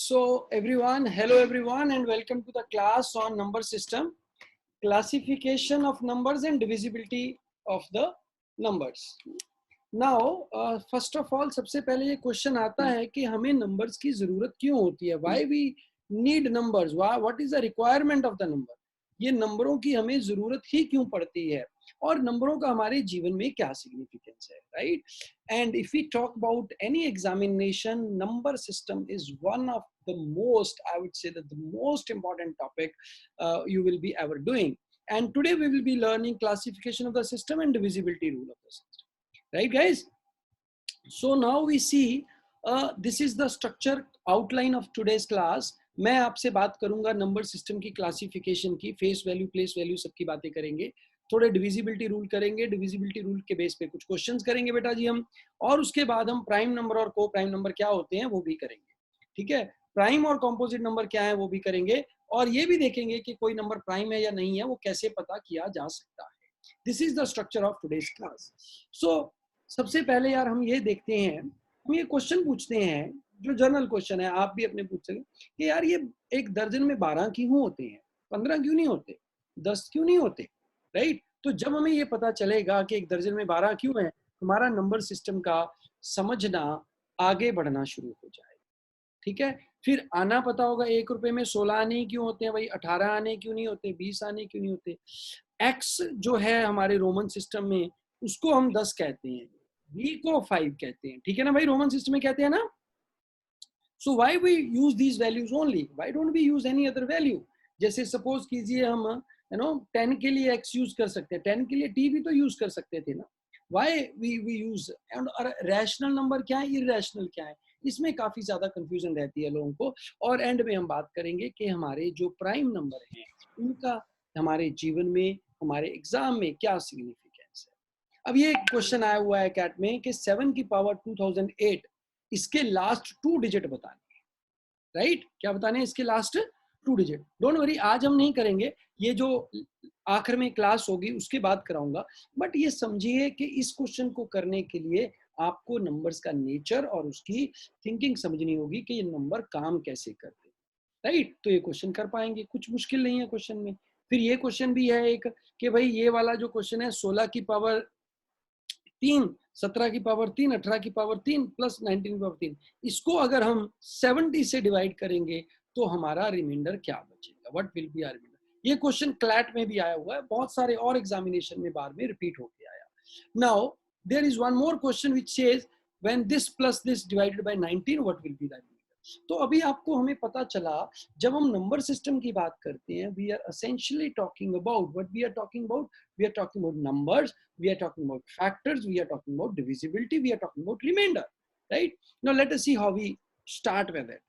So everyone, hello everyone and welcome to the class on number system, classification of numbers and divisibility of the numbers. Now, first of all, सबसे पहले ये question आता है कि हमें numbers की जरूरत क्यों होती है? Why we need numbers? What is the requirement of the number? ये नंबरों की हमें जरूरत ही क्यों पड़ती है और नंबरों का हमारे जीवन में क्या सिग्निफिकेंस है, right? And if we talk about any examination, number system is one of the most, I would say that the most important topic you will be ever doing. And today we will be learning classification of the system and divisibility rule of the system. Right, guys? So now we see this is the structure outline of today's class. मैं आपसे बात करूंगा number system की classification की, face value, place value, सबकी बातें करेंगे, थोड़े डिविजिबिलिटी रूल करेंगे, डिविजिबिलिटी रूल के बेस पे कुछ क्वेश्चंस करेंगे बेटा जी हम, और उसके बाद हम प्राइम नंबर और को प्राइम नंबर क्या होते हैं वो भी करेंगे. ठीक है, प्राइम और कॉम्पोजिट नंबर क्या है वो भी करेंगे, और ये भी देखेंगे कि कोई नंबर प्राइम है या नहीं है वो कैसे पता किया जा सकता है. This is the structure of today's class. So सबसे पहले यार हम ये देखते हैं, हम ये क्वेश्चन पूछते हैं जो जनरल क्वेश्चन है, आप भी अपने पूछ सकें कि यार ये एक दर्जन में 12 क्यों होते हैं, 15 क्यों नहीं होते, 10 क्यों नहीं होते, राइट? तो जब हमें ये पता चलेगा कि एक दर्जन में 12 क्यों है, हमारा नंबर सिस्टम का समझना आगे बढ़ना शुरू हो जाएगा. ठीक है, फिर आना पता होगा 1 रुपए में 16 आने क्यों होते हैं भाई, 18 आने क्यों नहीं होते, 20 आने क्यों नहीं होते. एक्स जो है हमारे रोमन सिस्टम में उसको हम 10 कहते हैं, v को 5 कहते हैं. ठीक है ना भाई, रोमन सिस्टम में कहते हैं ना. So why we use these values only, why don't we use any other value. जैसे सपोज कीजिए हम 10 के लिए x यूज कर सकते हैं, 10 के लिए t भी तो यूज कर सकते थे ना. Why we use, and rational number क्या है, इरैशनल क्या है, इसमें काफी ज्यादा कंफ्यूजन रहती है लोगों को. और एंड में हम बात करेंगे कि हमारे जो प्राइम नंबर हैं उनका हमारे जीवन में, हमारे एग्जाम में क्या सिग्निफिकेंस है. अब ये क्वेश्चन आया हुआ है कैट में कि 7 की पावर 2008, इसके लास्ट 2 डिजिट बताने, राइट? क्या बताने हैं इसके लास्ट 2 डिजिट. डोंट वरी, आज हम नहीं करेंगे, ये जो आखिर में क्लास होगी उसके बाद कराऊंगा. बट ये समझिए कि इस क्वेश्चन को करने के लिए आपको नंबर्स का नेचर और उसकी थिंकिंग समझनी होगी कि ये नंबर काम कैसे करते हैं, राइट? तो ये क्वेश्चन कर पाएंगे, कुछ मुश्किल नहीं है क्वेश्चन में. फिर ये क्वेश्चन भी है एक कि भाई ये वाला जो क्वेश्चन है 16 की पावर 3, 17 की पावर 3, 18 की पावर 3 प्लस 19 की पावर 3, इसको अगर हम 70 से डिवाइड करेंगे तो हमारा रिमाइंडर क्या बचेगा, what will be our reminder. ये क्वेश्चन क्लैट में भी आया हुआ है, बहुत सारे और एग्जामिनेशन में बाद में रिपीट होके आया. Now there is one more question which says when this plus this divided by 19 what will be the. तो अभी आपको हमें पता चला, जब हम नंबर सिस्टम की बात करते हैं, we are essentially talking about what we are talking about. We are talking about numbers, we are talking about factors, we are talking about divisibility, we are talking about remainder, right? Now let us see how we start with it.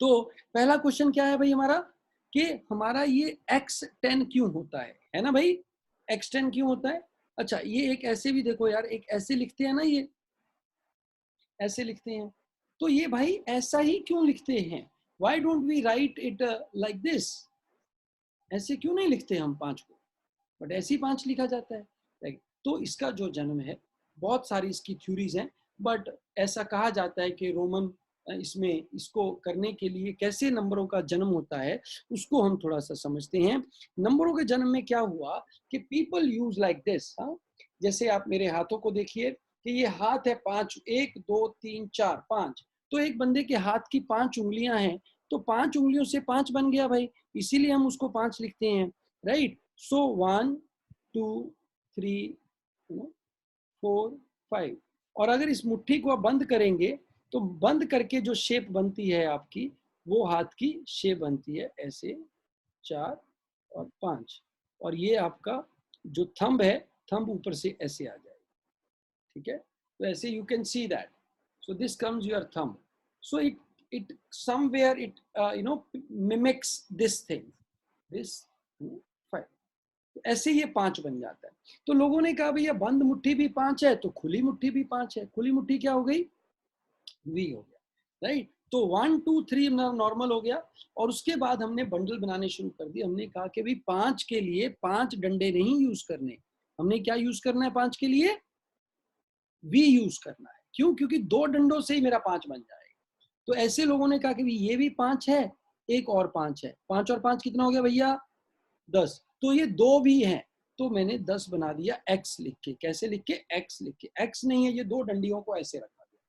तो पहला question क्या है भाई हमारा, कि हमारा ये x10 क्यों होता है ना भाई, x10 क्यों होता है. अच्छा, ये एक ऐसे भी देखो यार, एक ऐसे लिखते हैं ना, ये ऐसे लिखते हैं, तो ये भाई ऐसा ही क्यों लिखते हैं, why don't we write it like this, ऐसे क्यों नहीं लिखते हम 5 को, बट ऐसे ही 5 लिखा जाता है, राइट? तो इसका जो जन्म है, बहुत सारी इसकी थ्योरीज हैं, बट ऐसा कहा जाता है कि रोमन इसमें इसको करने के लिए कैसे नंबरों का जन्म होता है उसको हम थोड़ा सा समझते हैं. नंबरों के जन्म में क्या हुआ कि पीपल यूज लाइक दिस. जैसे आप मेरे हाथों को देखिए कि ये हाथ है 5, 1 2 3 4 5, तो एक बंदे के हाथ की 5 उंगलियां हैं, तो 5 उंगलियों से 5 बन गया भाई, इसीलिए हम उसको 5 लिखते हैं, राइट? सो 1 2 3 4 5. और अगर इस मुट्ठी को आप बंद करेंगे तो बंद करके जो शेप बनती है आपकी, वो हाथ की शेप बनती है ऐसे 4 और 5, और ये आपका जो थंब है, थंब ऊपर से ऐसे आ जाएगा. ठीक है, तो ऐसे you can see that. So this comes your thumb. So it somewhere it mimics this thing, this 5. ऐसे ये 5 बन जाता है. तो लोगों ने कहा भैया बंद मुट्ठी भी 5 है तो खुली मुट्ठी भी 5 है, खुली मुट्ठी क्या हो गई, वी हो गया, राइट? तो 1 2 3 नॉर्मल हो गया, और उसके बाद हमने बंडल बनाने शुरू कर दिए. हमने कहा कि भाई 5 के लिए 5 डंडे नहीं यूज करने, हमने क्या यूज करना है 5 के लिए, वी यूज करना है. क्यों? क्योंकि 2 डंडों से ही मेरा 5 बन जाएगा. तो ऐसे लोगों ने कहा कि ये भी 5 है, एक और 5 है, 5 और 5 कितना हो गया भैया 10, तो ये 2 भी हैं, तो मैंने 10 बना दिया x लिख के। कैसे लिख के? x लिख के। x नहीं है, ये 2 डंडियों को ऐसे रखा गया,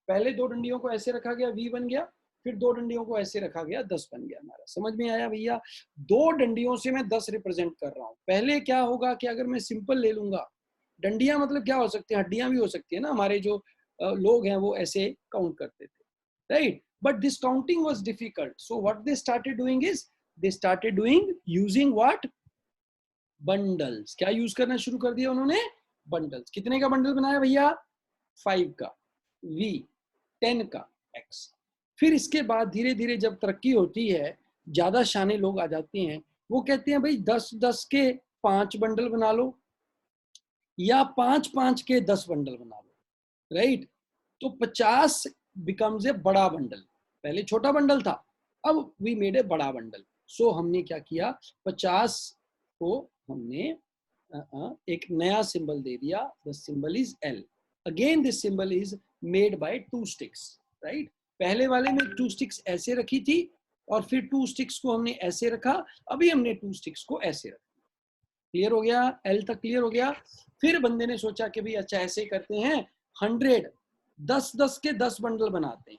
पहले 2 डंडियों को ऐसे रखा गया, v बन गया, फिर 2 डंडियों को ऐसे रखा गया, 10 बन गया हमारा। समझ में आया भैया? 2 डंडियों से मैं 10 रिप्रेजेंट कर रहा हूं। पहले क्या होगा कि अगर मैं सिंपल ले लूंगा, डंडियां मतलब क्या हो सकती है, हड्डियां भी हो सकती है ना, हमारे जो लोग हैं वो ऐसे काउंट करते थे, right? But this counting was difficult, so what they started doing is they started doing using what? Bundles. क्या यूज करना शुरू कर दिया उन्होंने? बंडल्स। कितने का बंडल बनाया भैया? 5 का v, 10 का x। फिर इसके बाद धीरे धीरे जब तरक्की होती है, ज्यादा शाने लोग आ जाते हैं, वो कहते हैं भाई 10-10 के 5 बंडल बना लो, या 5-5 के 10 बंडल बना लो, राइट? तो 50 बिकम्स ए बड़ा बंडल। पहले छोटा बंडल था, अब वी मेड ए बड़ा बंडल। सो हमने क्या किया, 50 को हमने एक नया सिंबल दे दिया, the symbol is L. Again this symbol is made by 2 sticks, right? पहले वाले में 2 स्टिक्स ऐसे रखी थी, और फिर 2 स्टिक्स को हमने ऐसे रखा, अभी हमने 2 स्टिक्स को ऐसे रखा। क्लियर हो गया? एल तक क्लियर हो गया? फिर बंदे ने सोचा कि भाई अच्छा ऐसे करते हैं, 100 10-10 के 10 बंडल बनाते हैं।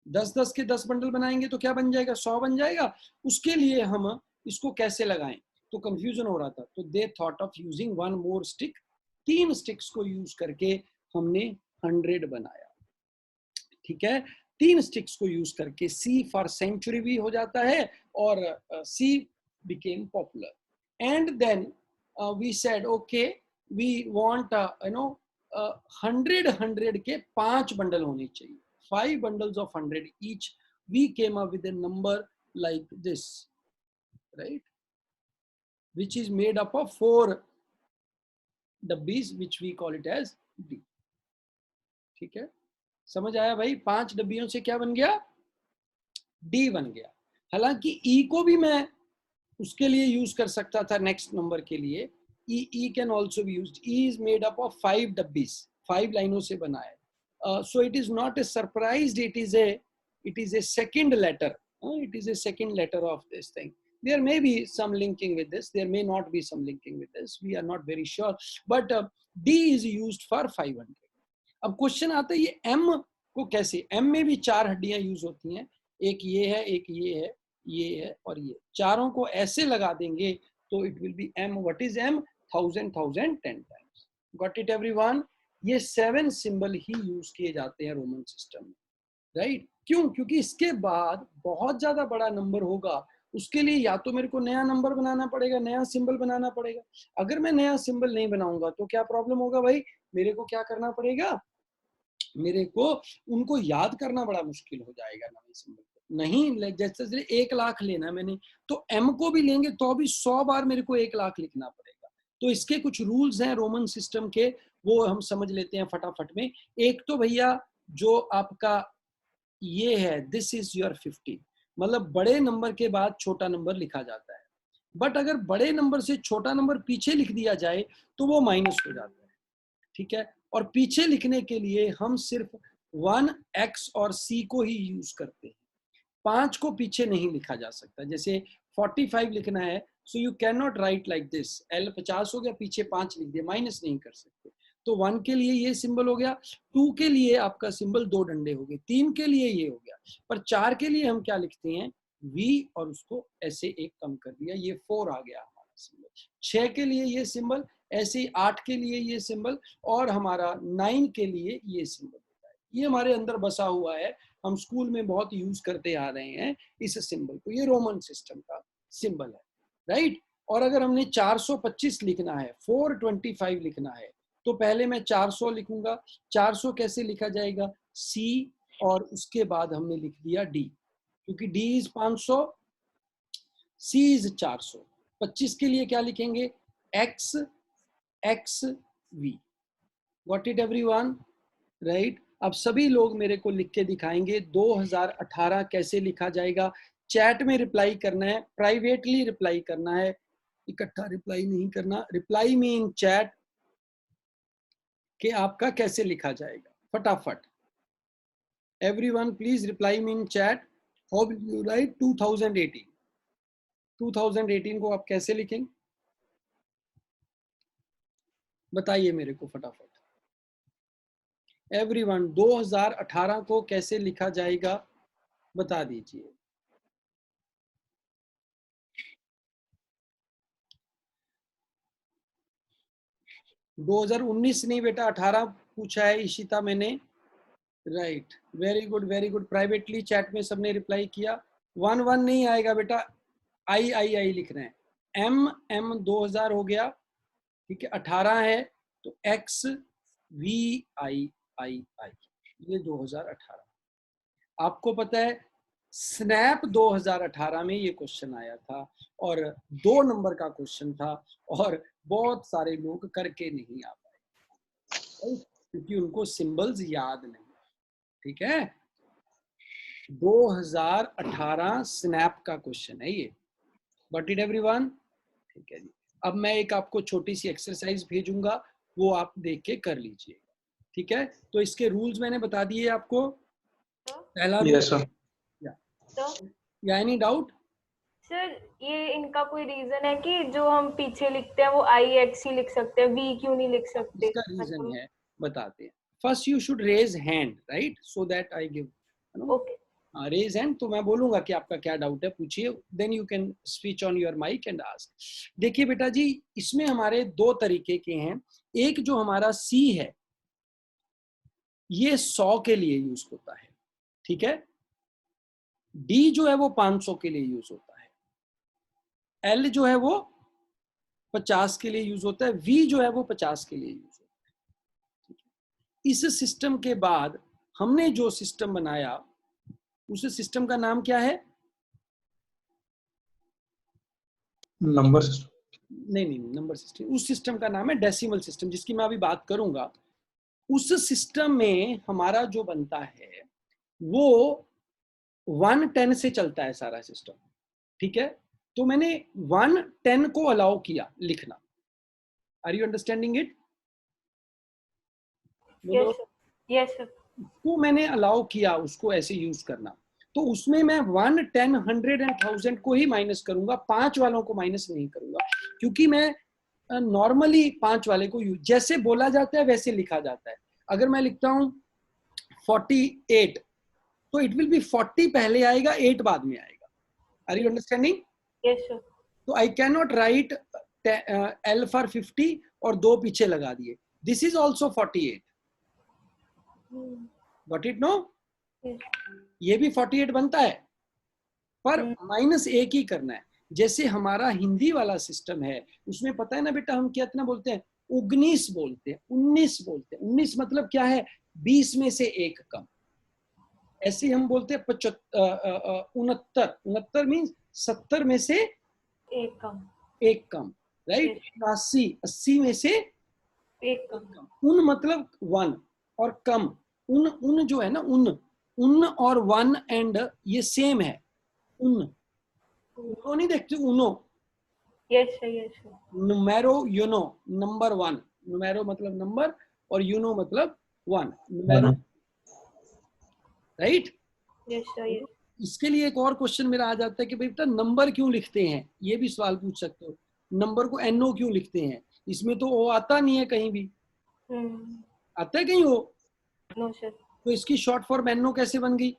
10-10 के 10 बंडल बनाएंगे तो क्या बन जाएगा? 100 बन जाएगा। उसके लिए हम इसको कैसे लगाएं? तो कंफ्यूजन हो रहा था, तो they thought of using 1 more stick. 3 sticks को यूज करके हमने 100 बनाया, ठीक है? 3 स्टिक्स को यूज करके C फॉर सेंचुरी भी हो जाता है, और C became popular. And then we said okay, we want 100 के 5 बंडल होने चाहिए, 5 bundles of 100 each. We came up with a number like this, right, which is made up of 4 डब्बीज, which we call it as D. ठीक है? समझ आया भाई? 5 डब्बियों से क्या बन गया? D बन गया। हालांकि E को भी मैं उसके लिए यूज कर सकता था नेक्स्ट नंबर के लिए। E can also be used. E is made up of 5 डब्बीज, 5 लाइनों से बना है। So it is not a surprise, it is a second letter, it is a second letter of this thing. There may be some linking with this, there may not be some linking with this, we are not very sure, but D is used for 500. अब question आता है ये M को कैसे? M में भी 4 हड्डियां use होती हैं, एक ये है, एक ये है, ये है और ये, चारों को ऐसे लगा देंगे तो it will be M. What is M? 1000 1000 10 times. Got it everyone? ये 7 सिंबल ही यूज किए जाते हैं रोमन सिस्टम में, राइट? क्यों? क्योंकि इसके बाद बहुत ज्यादा बड़ा नंबर होगा, उसके लिए या तो मेरे को नया नंबर बनाना पड़ेगा, नया सिंबल बनाना पड़ेगा। अगर मैं नया सिंबल नहीं बनाऊंगा तो क्या प्रॉब्लम होगा भाई? मेरे को क्या करना पड़ेगा? मेरे को उनको याद करना बड़ा मुश्किल हो जाएगा नए सिंबल को। नहीं, जैसे 1 लाख लेना है मैंने, तो M को भी लेंगे तो भी 100 बार मेरे को 1 लाख लिखना पड़ेगा। तो इसके कुछ रूल्स हैं रोमन सिस्टम के, वो हम समझ लेते हैं फटाफट में। एक तो भैया जो आपका ये है, दिस इज योर 50, मतलब बड़े नंबर के बाद छोटा नंबर लिखा जाता है। बट अगर बड़े नंबर से छोटा नंबर पीछे लिख दिया जाए तो वो माइनस हो जाता है, ठीक है? और पीछे लिखने के लिए हम सिर्फ 1, X और C को ही यूज करते हैं। 5 को पीछे नहीं लिखा जा सकता। जैसे 45 लिखना है, so you can not right like this, L 50 हो गया, पीछे 5 लिख दिया, माइनस नहीं कर सकते। तो 1 के लिए ये सिंबल हो गया, 2 के लिए आपका सिंबल 2 डंडे हो गए, 3 के लिए ये हो गया, पर 4 के लिए हम क्या लिखते हैं? V, और उसको ऐसे एक कम कर दिया, ये 4 आ गया हमारा सिंबल। 6 के लिए ये सिंबल, ऐसे ही 8 के लिए ये सिंबल, और हमारा 9 के लिए ये सिंबल होता है। ये हमारे अंदर बसा हुआ है, हम स्कूल में बहुत यूज करते आ रहे हैं इस सिंबल को। ये रोमन सिस्टम का सिंबल है, राइट? और अगर हमने 425 लिखना है, 425 लिखना है, तो पहले मैं 400 लिखूंगा। 400 कैसे लिखा जाएगा? C, और उसके बाद हमने लिख दिया D, क्योंकि D इज 500, C इज 400। 25 के लिए क्या लिखेंगे? X V। Got it everyone? Right? अब सभी लोग मेरे को लिख के दिखाएंगे 2018 कैसे लिखा जाएगा। चैट में रिप्लाई करना है, प्राइवेटली रिप्लाई करना है, इकट्ठा रिप्लाई नहीं करना। रिप्लाई में इन चैट कि आपका कैसे लिखा जाएगा, फटाफट। Everyone, please reply me in chat. How will you write 2018? 2018 को आप कैसे लिखेंगे? बताइए मेरे को फटाफट। एवरीवन, 2018 को कैसे लिखा जाएगा बता दीजिए। । 2019 नहीं बेटा, 18 पूछा है इशिता मैंने। Right, very good very good. Privately chat में सबने रिप्लाई किया। 11 नहीं आएगा बेटा, आई लिख रहे हैं। एम 2000 हो गया, ठीक है। 18 है तो एक्स वी आई, ये 2018। आपको पता है स्नैप 2018 में ये क्वेश्चन आया था और 2 नंबर का क्वेश्चन था और बहुत सारे लोग करके नहीं आ पाए क्योंकि उनको सिंबल्स याद नहीं। ठीक है, 2018 स्नैप का क्वेश्चन है ये। Got it everyone? ठीक है जी। अब मैं एक आपको छोटी सी एक्सरसाइज भेजूंगा, वो आप देख के कर लीजिए। ठीक है, तो इसके रूल्स मैंने बता दिए आपको। पहला रूल, या एनी डाउट? सर ये इनका कोई रीजन है कि जो हम पीछे लिखते हैं वो आई एक्स ही लिख सकते हैं, वी क्यों नहीं लिख सकते? इसका रीजन है, बताते हैं। First you should raise hand, right, so that I give. Okay, raise hand, तो मैं बोलूंगा कि आपका क्या डाउट है, पूछिए। Then you can switch on your mic and ask. देखिए बेटा जी, इसमें हमारे 2 तरीके के हैं। एक जो हमारा सी है ये 100 के लिए यूज होता है, ठीक है। डी जो है वो 500 के लिए यूज होता है। एल जो है वो 50 के लिए यूज होता है। वी जो है वो 50 के लिए यूज होता है। इस सिस्टम के बाद हमने जो सिस्टम बनाया उस सिस्टम का नाम क्या है? Number system. नहीं, नंबर सिस्टम। उस सिस्टम का नाम है डेसिमल सिस्टम, जिसकी मैं अभी बात करूंगा। उस सिस्टम में हमारा जो बनता है वो 110 से चलता है सारा सिस्टम, ठीक है। तो मैंने 110 को अलाउ किया लिखना। Are you understanding it? Yes sir. तो मैंने अलाउ किया उसको ऐसे यूज करना। तो उसमें मैं 1, 10, 100 एंड 1000 को ही माइनस करूंगा, 5 वालों को माइनस नहीं करूंगा, क्योंकि मैं नॉर्मली 5 वाले को यूज जैसे बोला जाता है वैसे लिखा जाता है। अगर मैं लिखता हूं 48 तो इट विल बी 40 पहले आएगा, 8 बाद में आएगा। Are you understanding? Yes sir. तो I can not write L for 50 और 2 पीछे लगा दिए। This is also 48। Got it? No, ये भी 48 बनता है, पर माइनस एक ही करना है। जैसे हमारा हिंदी वाला सिस्टम है उसमें पता है ना बेटा, हम कितना बोलते हैं? 19 बोलते हैं, 19 बोलते हैं। 19 मतलब क्या है? 20 में से 1 कम। ऐसे हम बोलते हैं 69। 69 मीन्स 70 में से 1 कम। 1 कम, राइट। 80 में से 1 कम। उन मतलब 1 और कम। उन जो है ना, उन और 1 एंड ये सेम है। उनो नहीं देखते? उनो, यस सर। नुमेरो यूनो, नंबर 1। नुमेरो मतलब नंबर और यूनो मतलब 1, नुमेरो, राइट। Yes sir. इसके लिए एक और क्वेश्चन मेरा आ जाता है कि बेटा नंबर क्यों लिखते हैं? ये भी सवाल पूछ सकते हो। नंबर को एनओ क्यों लिखते हैं? इसमें तो ओ आता नहीं है कहीं भी। आता है कहीं ओ? No sir. तो इसकी शॉर्ट फॉर्म एनओ कैसे बन गई?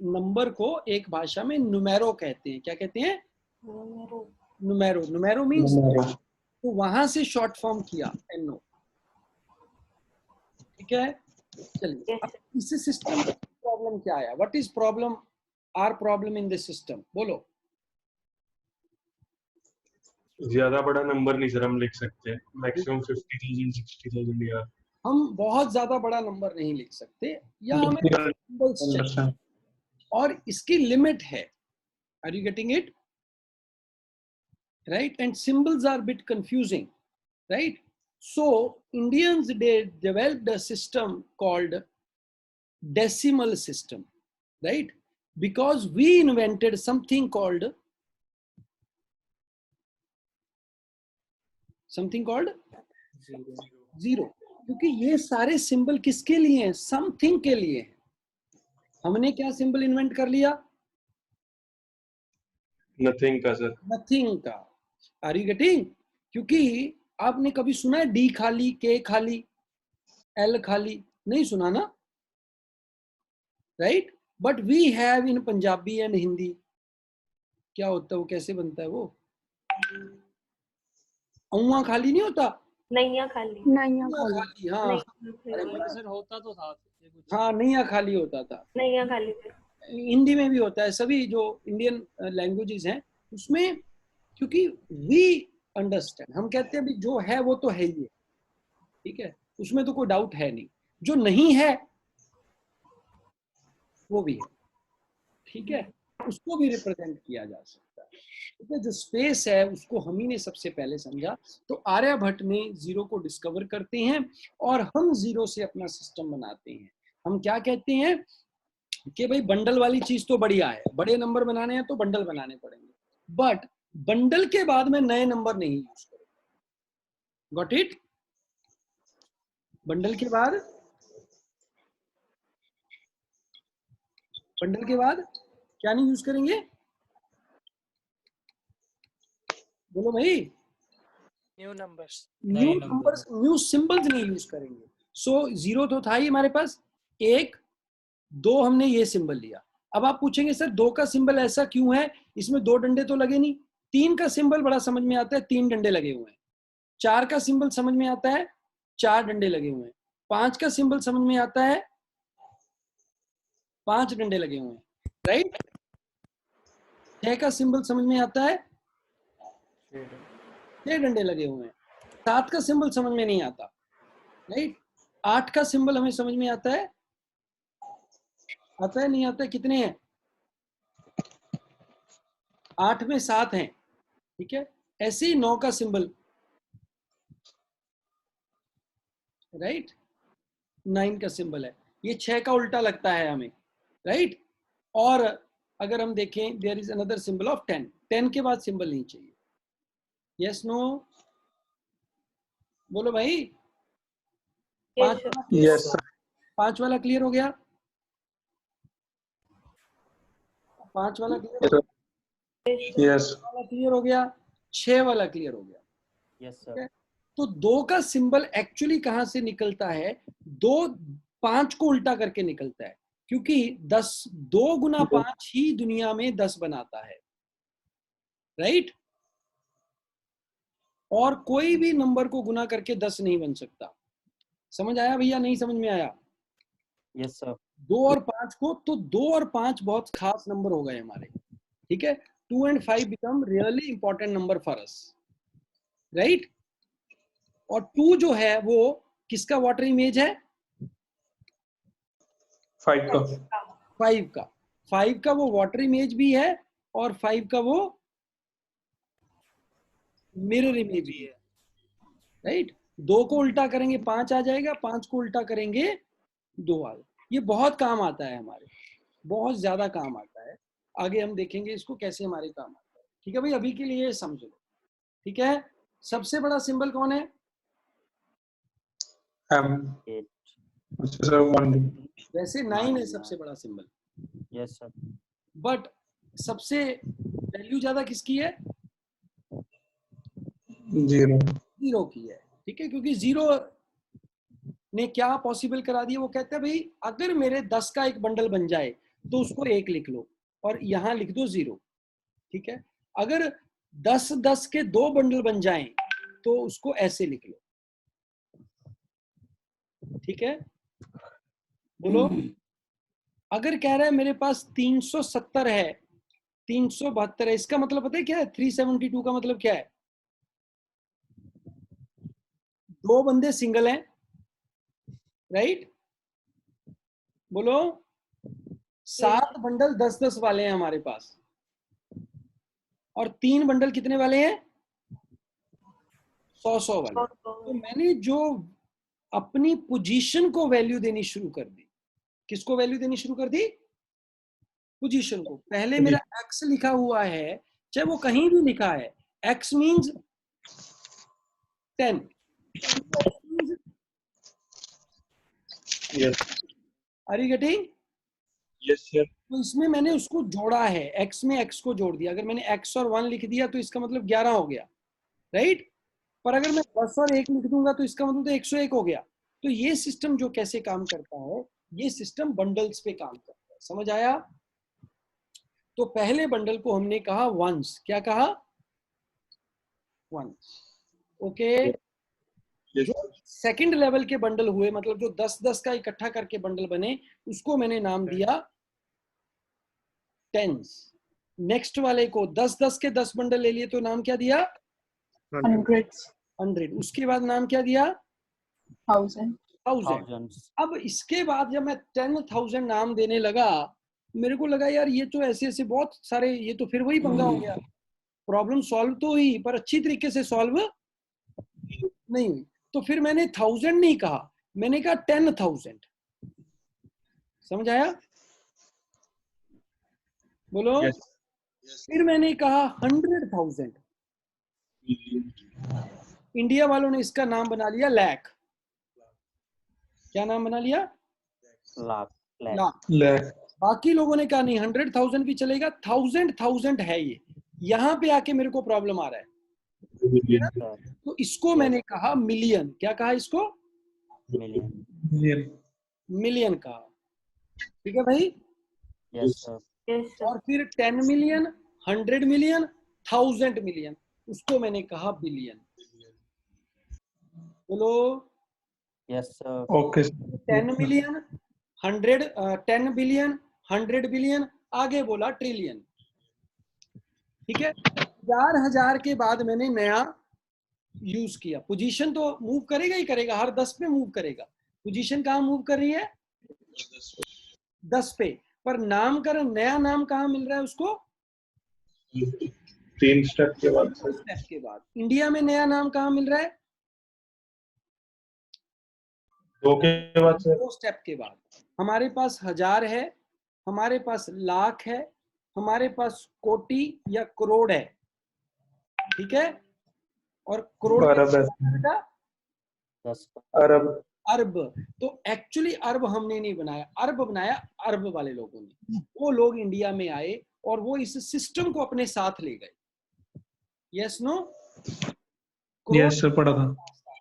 नंबर को एक भाषा में नुमेरो कहते हैं। क्या कहते हैं? नुमेरो। नुमेरो मीन्स, तो वहां से शॉर्ट फॉर्म किया एनओ, ठीक है। चलिए, अब इस सिस्टम में प्रॉब्लम क्या आया? What is problem, are problem in this system? बोलो। ज्यादा बड़ा नंबर नहीं सर हम लिख सकते, मैक्सिमम 50,000 60,000 या हम बहुत ज्यादा बड़ा नंबर नहीं लिख सकते, या हमें सिंबल्स चाहिए और इसकी लिमिट है। Are you getting it? Right, and symbols are bit confusing, right. So Indians, they developed a system called decimal system, right? Because we invented something called zero. क्योंकि ये सारे सिंबल किसके लिए हैं? समथिंग के लिए हैं। हमने क्या सिंबल इन्वेंट कर लिया? नथिंग का सर। नथिंग का। Are you getting? क्योंकि आपने कभी सुना है डी खाली, के खाली, एल खाली? नहीं सुना ना, right? But we have in Punjabi and Hindi. क्या होता है वो, कैसे बनता है वो? औवा खाली नहीं होता? नैया खाली। नैया खाली, हाँ। अरे नैया सर होता तो था ये कुछ। हाँ, नैया खाली होता था। खाली। हिंदी में भी होता है, सभी जो इंडियन लैंग्वेजेस हैं उसमें, क्योंकि वी अंडरस्टैंड, हम कहते हैं भी जो है वो तो है ही है, ठीक है, उसमें तो कोई डाउट है नहीं। जो नहीं है वो भी है, ठीक है, उसको भी रिप्रेजेंट किया जा सकता है, ठीक है। जो स्पेस है उसको हम ही ने सबसे पहले समझा। तो आर्यभट्ट ने जीरो को डिस्कवर करते हैं और हम जीरो से अपना सिस्टम बनाते हैं। हम क्या कहते हैं कि भाई बंडल वाली चीज तो बढ़िया है, बड़े नंबर बनाने हैं तो बंडल बनाने पड़ेंगे, बट बंडल के बाद में नए नंबर नहीं यूज करेंगे। Got it? बंडल के बाद क्या नहीं यूज करेंगे? बोलो भाई। न्यू नंबर्स, न्यू सिंबल्स नहीं यूज करेंगे। सो जीरो तो था ही हमारे पास, एक दो हमने ये सिंबल लिया। अब आप पूछेंगे सर दो का सिंबल ऐसा क्यों है, इसमें दो डंडे तो लगे नहीं। तीन का सिंबल बड़ा समझ में आता है, तीन डंडे लगे हुए हैं। चार का सिंबल समझ में आता है, चार डंडे लगे हुए हैं। पांच का सिंबल समझ में आता है, पांच डंडे लगे हुए हैं, राइट? छह का सिंबल समझ में आता है, छह डंडे लगे हुए हैं। सात का सिंबल समझ में नहीं आता, राइट? आठ का सिंबल हमें समझ में आता है, नहीं आता है? कितने हैं? आठ में सात हैं, ठीक है। ऐसे ही नौ का सिंबल, राइट, नाइन का सिंबल है। ये छह का उल्टा लगता है हमें, राइट? और अगर हम देखें, there is another symbol of 10। 10 के बाद सिंबल नहीं चाहिए। Yes no? बोलो भाई। पांच वाला क्लियर हो गया? पांच वाला क्लियर हो गया? यस वाला क्लियर हो गया? छह वाला क्लियर हो गया? Yes sir. तो दो का सिंबल एक्चुअली कहां से निकलता है? दो पांच को उल्टा करके निकलता है, क्योंकि 10 2 गुना 5 ही दुनिया में 10 बनाता है, राइट? और कोई भी नंबर को गुना करके 10 नहीं बन सकता। समझ आया भैया? नहीं समझ में आया? Yes sir. 2 और 5 को, तो 2 और 5 बहुत खास नंबर हो गए हमारे, ठीक है। 2 and 5 become really important number for us, right? और 2 जो है वो किसका वाटर इमेज है? 5 का। 5 का। 5 का वो वाटर इमेज भी है और 5 का वो मिरर इमेज भी है, राइट? 2 को उल्टा करेंगे 5 आ जाएगा, 5 को उल्टा करेंगे 2 आ जाएगा। ये बहुत काम आता है हमारे, बहुत ज्यादा काम आता है। आगे हम देखेंगे इसको कैसे हमारे काम आता है, ठीक है भाई? अभी के लिए समझ लो, ठीक है। सबसे बड़ा सिंबल कौन है? वैसे 9 है सबसे बड़ा सिंबल, यस सर। बट सबसे वैल्यू ज्यादा किसकी है? जीरो की है, ठीक है। क्योंकि जीरो ने क्या पॉसिबल करा दिया? वो कहते हैं भाई अगर मेरे 10 का एक बंडल बन जाए तो उसको 1 लिख लो और यहां लिख दो 0, ठीक है। अगर 10 के 2 बंडल बन जाएं तो उसको ऐसे लिख लो, ठीक है। बोलो। अगर कह रहा है मेरे पास 370 है, 372 है, इसका मतलब पता है क्या है? 372 का मतलब क्या है? दो बंदे सिंगल हैं, राइट? बोलो। 7 बंडल 10-10 वाले हैं हमारे पास, और 3 बंडल कितने वाले हैं? 100-100 वाले। तो मैंने जो अपनी पोजीशन को वैल्यू देनी शुरू कर दी, किसको वैल्यू देनी शुरू कर दी? पोजीशन को। पहले मेरा x लिखा हुआ है, चाहे वो कहीं भी लिखा है, x means 10, Yes. Are you getting? Yes, sir. तो इसमें मैंने उसको जोड़ा है, x में x को जोड़ दिया। अगर मैंने x और 1 लिख दिया तो इसका मतलब 11 हो गया, राइट? पर अगर मैं 10 और 1 लिख दूंगा तो इसका मतलब तो 101 हो गया। तो ये सिस्टम जो कैसे काम करता है, ये सिस्टम बंडल्स पे काम करता है। समझ आया? तो पहले बंडल को हमने कहा वंस। क्या कहा? वंस। ओके। Yes. जो सेकंड लेवल के बंडल हुए, मतलब जो 10-10 का इकट्ठा करके बंडल बने, उसको मैंने नाम दिया टेंस। नेक्स्ट वाले को 10-10 के 10 बंडल ले लिए तो नाम क्या दिया? hundreds, 100। उसके बाद नाम क्या दिया? thousand, 1000। thousands. अब इसके बाद जब मैं 10,000 नाम देने लगा, मेरे को लगा यार ये तो ऐसे ऐसे बहुत सारे, ये तो फिर वही पंगा हो गया। प्रॉब्लम सॉल्व तो हुई पर अच्छी तरीके से सॉल्व नहीं हुई। तो फिर मैंने 1000 नहीं कहा, मैंने कहा 10,000। समझ आया? बोलो। Yes. फिर मैंने कहा 100,000। इंडिया वालों ने इसका नाम बना लिया लाख। क्या नाम बना लिया? Lakh. Lakh. लाख। Lakh. बाकी लोगों ने कहा नहीं, 100,000 भी चलेगा, 1000 है ये। यहां पे आके मेरे को प्रॉब्लम आ रहा है। Million. Sir. तो इसको मैंने कहा मिलियन। क्या कहा इसको? Million. Million. मिलियन कहा। ठीक है भाई? Yes, sir. Yes sir. और फिर 10 मिलियन, 100 मिलियन, 1000 मिलियन, उसको मैंने कहा बिलियन। बोलो। Yes, sir. Okay. 10 million, 10 billion, 100 billion, आगे बोला ट्रिलियन। ठीक है? 4,000 के बाद मैंने नया यूज किया। पोजीशन तो मूव करेगा ही करेगा, हर 10 पे मूव करेगा। पोजीशन कहाँ मूव कर रही है? 10 पे। पर नामकरण, नया नाम कहाँ मिल रहा है उसको? 3 स्टेप के बाद सर। स्टेप के बाद। इंडिया में नया नाम कहाँ मिल रहा है? 2 के बाद सर। 2 स्टेप के बाद। हमारे पास 1000 है, हमारे पास लाख है, हमारे पास कोटि या करोड़ है। ठीक है? और करोड़ अरब है। का Yes, sir. अरब। अरब। तो एक्चुअली अरब हमने नहीं बनाया, अरब बनाया अरब वाले लोगों ने। वो लोग इंडिया में आए और वो इस सिस्टम को अपने साथ ले गए। Yes no? यस सर, पढ़ा था।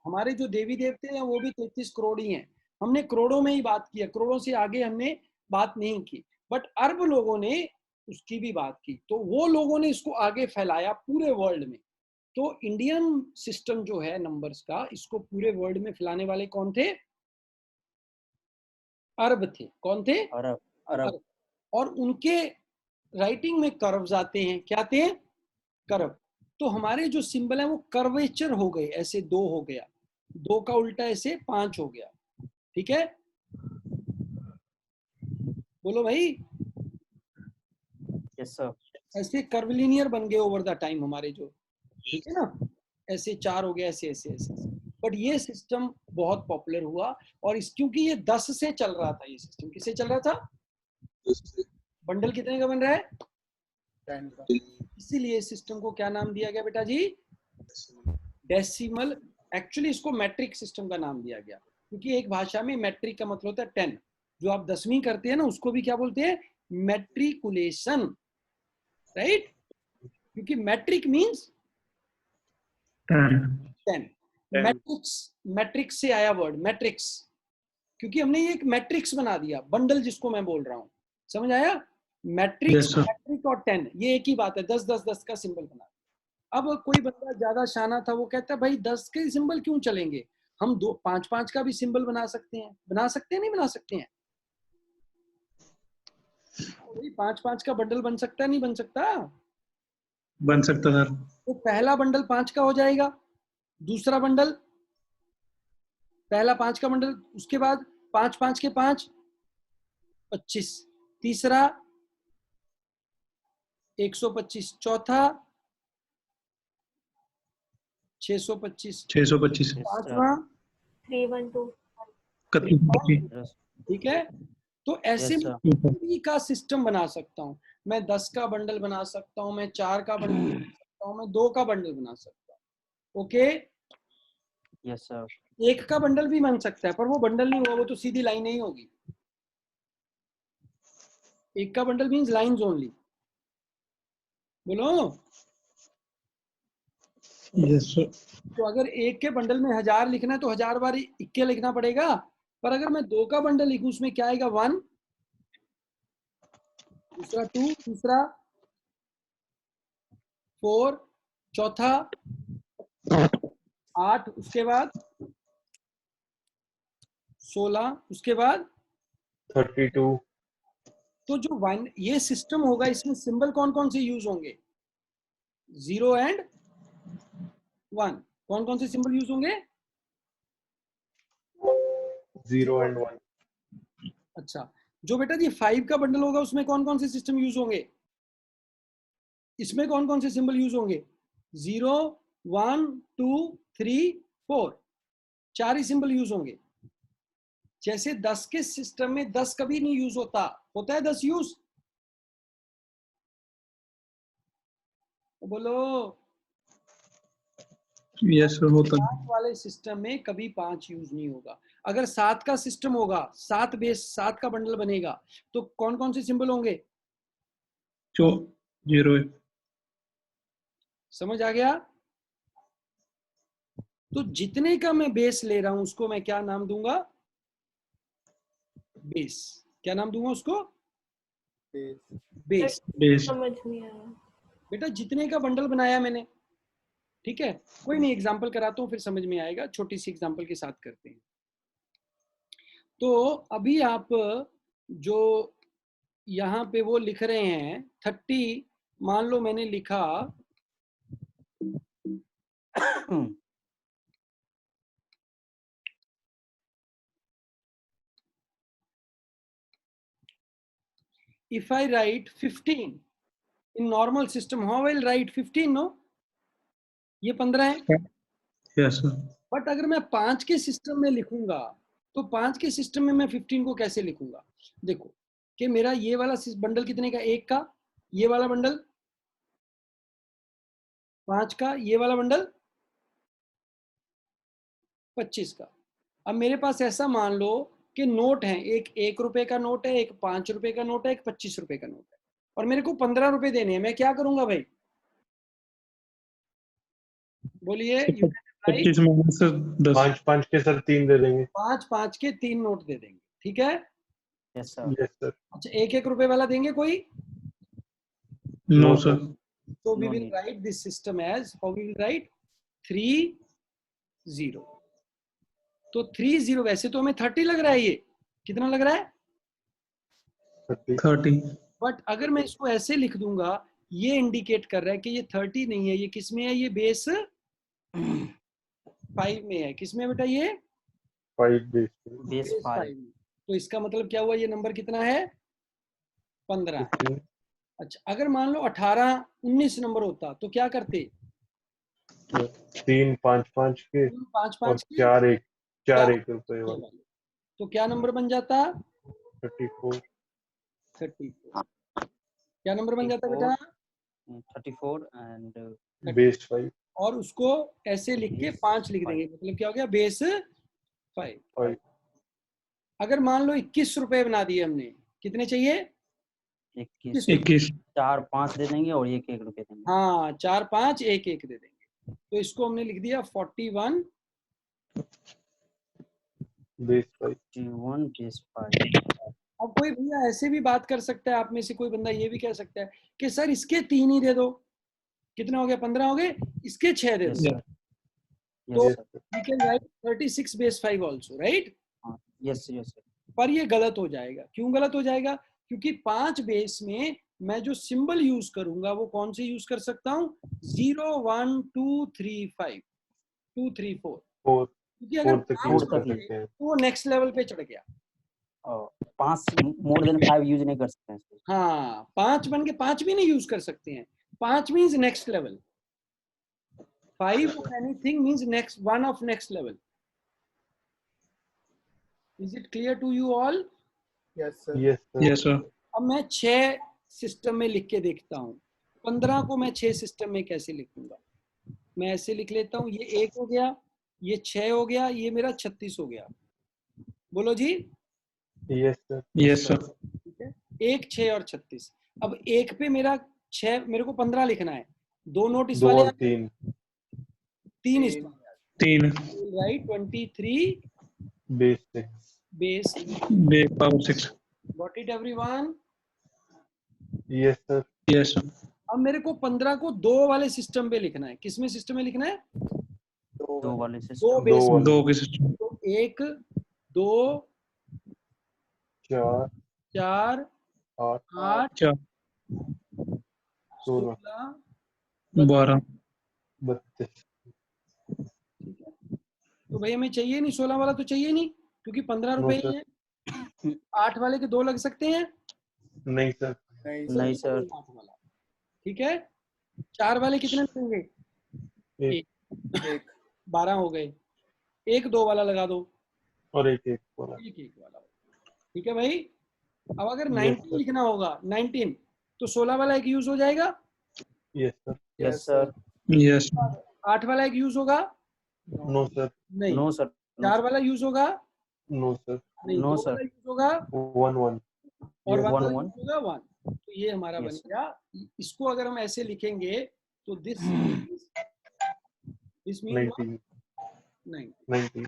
हमारे जो देवी देवते हैं वो भी 33 करोड़ ही हैं। हमने करोड़ों में ही बात की है, करोड़ों से आगे हमने बात नहीं की। बट अरब लोगों ने उसकी भी बात की, तो वो लोगों ने इसको आगे फैलाया पूरे वर्ल्ड में। तो इंडियन सिस्टम जो है नंबर्स का, इसको पूरे वर्ल्ड में फैलाने वाले कौन थे? अरब थे। कौन थे? Arab. Arab. अरब। और उनके राइटिंग में कर्व्स आते हैं। क्या आते हैं? कर्व। तो हमारे जो सिंबल है वो कर्वेचर हो गए, ऐसे 2 हो गया, 2 का उल्टा ऐसे 5 हो गया। ठीक है? बोलो भाई। Yes, sir. ऐसे कर्वलिनियर बन गए ओवर द टाइम हमारे जो, ठीक है ना? ऐसे 4 हो गए, ऐसे ऐसे ऐसे। बट ये सिस्टम बहुत पॉपुलर हुआ, और इस क्योंकि ये 10 से चल रहा था। ये सिस्टम किससे चल रहा था? बंडल कितने का बन रहा है? 10 का। इसीलिए सिस्टम को क्या नाम दिया गया बेटा जी? डेसिमल। एक्चुअली इसको मैट्रिक सिस्टम का नाम दिया गया, क्योंकि एक भाषा में मैट्रिक का मतलब होता है 10। जो आप 10वीं करते हैं ना, उसको भी क्या बोलते हैं? Matriculation, right? क्योंकि मैट्रिक मींस 10। मैट्रिक्स, मैट्रिक्स से आया वर्ड मैट्रिक्स, क्योंकि हमने ये एक मैट्रिक्स बना दिया, बंडल जिसको मैं बोल रहा हूँ। समझ आया? मैट्रिक्स, मैट्रिक और 10 ये एक ही बात है। 10-10-10 का सिंबल बना। अब कोई बंदा ज्यादा शाना था, वो कहता है भाई 10 के सिंबल क्यों चलेंगे, हम 2-5-5 का भी सिंबल बना सकते हैं। बना सकते हैं, नहीं बना सकते हैं? 5-5 का बंडल बन सकता है, नहीं बन सकता? बन सकता सर। तो पहला बंडल 5 का हो जाएगा, दूसरा बंडल, पहला 5 का बंडल, उसके बाद 5-5 के 5 25, तीसरा 125, चौथा 625, 625। पांचवा 312। Yes. ठीक है? तो ऐसे Yes, में sir. किसी का सिस्टम बना सकता हूँ मैं। 10 का बंडल बना सकता हूँ मैं, 4 का बंडल बना सकता हूँ मैं, 2 का बंडल बना सकता हूँ। ओके? Yes, sir. एक का बंडल भी बन सकता है, पर वो बंडल नहीं होगा, वो तो सीधी लाइन ही होगी। एक का बंडल मीन्स लाइन्स ओनली। बोलो। Yes, sir. तो अगर एक के बंडल में 1000 लिखना है तो 1000 बार इक्के लिखना पड़ेगा, पर अगर मैं 2 का बंडल लिखूं उसमें क्या आएगा, 1, दूसरा 2, तीसरा 4, चौथा 8, उसके बाद 16, उसके बाद 32। तो जो वन ये सिस्टम होगा, इसमें सिंबल कौन कौन से यूज होंगे, 0 एंड 1। कौन कौन से सिंबल यूज होंगे? 0 and 1। अच्छा, जो बेटा जी 5 का बंडल होगा उसमें कौन कौन से सिस्टम यूज होंगे, इसमें कौन कौन से सिंबल यूज होंगे? 0, 1, 2, 3, 4, 4 ही सिंबल यूज होंगे। जैसे 10 के सिस्टम में 10 कभी नहीं यूज होता है 10 यूज? बोलो। Yes, sir. होता है. 5 वाले सिस्टम में कभी 5 यूज नहीं होगा। अगर 7 का सिस्टम होगा, 7 बेस 7 का बंडल बनेगा, तो कौन कौन से सिंबल होंगे? 0 है. समझ आ गया? तो जितने का मैं बेस ले रहा हूं उसको मैं क्या नाम दूंगा? बेस। क्या नाम दूंगा उसको? बेस। Base. समझ नहीं आया। बेटा जितने का बंडल बनाया मैंने, ठीक है, कोई नहीं, एग्जाम्पल कराता हूँ फिर समझ में आएगा, छोटी सी एग्जाम्पल के साथ करते हैं। तो अभी आप जो यहाँ पे वो लिख रहे हैं 30, मान लो मैंने लिखा if I write 15 in normal system, how I will write 15? No, ये 15 है। Yes, sir. बट अगर मैं 5 के सिस्टम में लिखूंगा तो 5 के सिस्टम में मैं 15 को कैसे लिखूंगा? देखो कि मेरा ये वाला बंडल कितने का, 1 का, ये वाला बंडल 5 का, ये वाला बंडल 25 का। अब मेरे पास ऐसा मान लो कि नोट है, एक 1 रुपए का नोट है, एक 5 रुपए का नोट है, एक 25 रुपए का नोट है, और मेरे को 15 रुपए देने हैं। मैं क्या करूंगा भाई? बोलिए। 25 में से 10. 5 के सर 3 दे देंगे। 5 के 3 नोट दे देंगे, ठीक है। Yes, sir. Yes sir. अच्छा, 1 रुपए वाला देंगे कोई? No, sir. So we No will need. write this system as, how we will write? 3, 0. तो 3, 0, वैसे तो हमें 30 लग रहा है, ये कितना लग रहा है? 30. बट अगर मैं इसको ऐसे लिख दूंगा, ये इंडिकेट कर रहा है कि ये 30 नहीं है, ये किस में है? ये बेस 5 में है। किस में बेटा? ये 5 बेस। Base 5. में। तो इसका मतलब क्या हुआ? ये नंबर कितना है? 15। अच्छा, अगर मान लो 18, 19 नंबर होता तो क्या करते? 3 5 5 के 5 और 5 के 4 1 4 रुपए ये वाले। वाले। तो क्या नंबर बन जाता? 34। 34। क्या नंबर बन जाता बेटा? 34 and बेस 5। और उसको ऐसे लिख के 5 लिख देंगे, मतलब क्या हो गया? बेस 5। 5। अगर मान लो 21 रुपए बना दिए हमने, कितने चाहिए? 21. 21. 4 5 दे देंगे और 1 1 रुपए देंगे. हाँ, 4 5 1 1 दे देंगे। तो इसको हमने लिख दिया 41 बेस 5। 41 base 5. अब कोई भैया ऐसे भी बात कर सकता है, आप में से कोई बंदा ये भी कह सकता है कि सर इसके 3 ही दे दो। कितना हो गया? 15 हो गए, इसके 6 दे Yes, दो। sir. तो Yes, sir. we can write 36 base 5 also, right? Yes, yes, sir. पर ये गलत हो जाएगा। क्यों गलत हो जाएगा? क्योंकि 5 बेस में मैं जो सिंबल यूज करूंगा वो कौन से यूज कर सकता हूँ? 0 1 2 3 5 2 3 4। 4 क्योंकि अगर 4 तक 5 यूज तक कर बन सकते गए हैं। तो वो नेक्स्ट लेवल पे चढ़ गया। 5 more than 5 यूज नहीं कर सकते हैं. हाँ, 5 बन के 5 भी नहीं यूज कर सकते हैं। 5 means next level, 5 of anything means next one of next level. Is it clear to you all? Yes sir. Yes, sir. अब मैं 6 सिस्टम में लिख के देखता हूँ। 15 को मैं 6 सिस्टम में कैसे लिखूंगा? मैं ऐसे लिख लेता हूँ, ये 1 हो गया, ये 6 हो गया, ये मेरा 36 हो गया। बोलो जी। Yes sir. Yes, sir. ठीक है, 1, 6 और 36। अब एक पे मेरा 6, मेरे को 15 लिखना है। 2 नोट इस 2 वाले और आ गए, 3. 3 इस वाले आ 3 गए। Right, 23 Base 6. Base. base power 6. Got it everyone? Yes sir. Yes, sir. अब मेरे को 15 को 2 वाले सिस्टम पे लिखना है। किसमें सिस्टम में लिखना है? 2 वाले 2 सिस्टम। बेस। 2 के सिस्टम। तो 1, 2, 4, 4, 8, 8, 4 16, 16। 12 32. ठीक है, तो भाई हमें चाहिए नहीं 16 वाला, तो चाहिए नहीं क्योंकि 15 रुपए No, ही है। 8 वाले के 2 लग सकते हैं? नहीं सर. नहीं सर। 8 वाला। ठीक है, 4 वाले कितने लगेंगे? एक. 12 हो गए। 1, 2 वाला लगा दो। और एक वाला. 1, 1 वाला। ठीक है भाई। अब अगर Yes, 19 sir. लिखना होगा, 19, तो 16 वाला एक यूज हो जाएगा। Yes sir. Yes sir. Yes, 8 वाला एक यूज होगा? No sir. नहीं। No sir. 4 वाला यूज होगा? No sir. नहीं। No, 2 sir. वाला यूज होगा? 1 1. और Yes, 1 वाला 1 यूज होगा 1। तो ये हमारा बन Yes. गया। इसको अगर हम ऐसे लिखेंगे तो दिस मीन 19. 9। 19.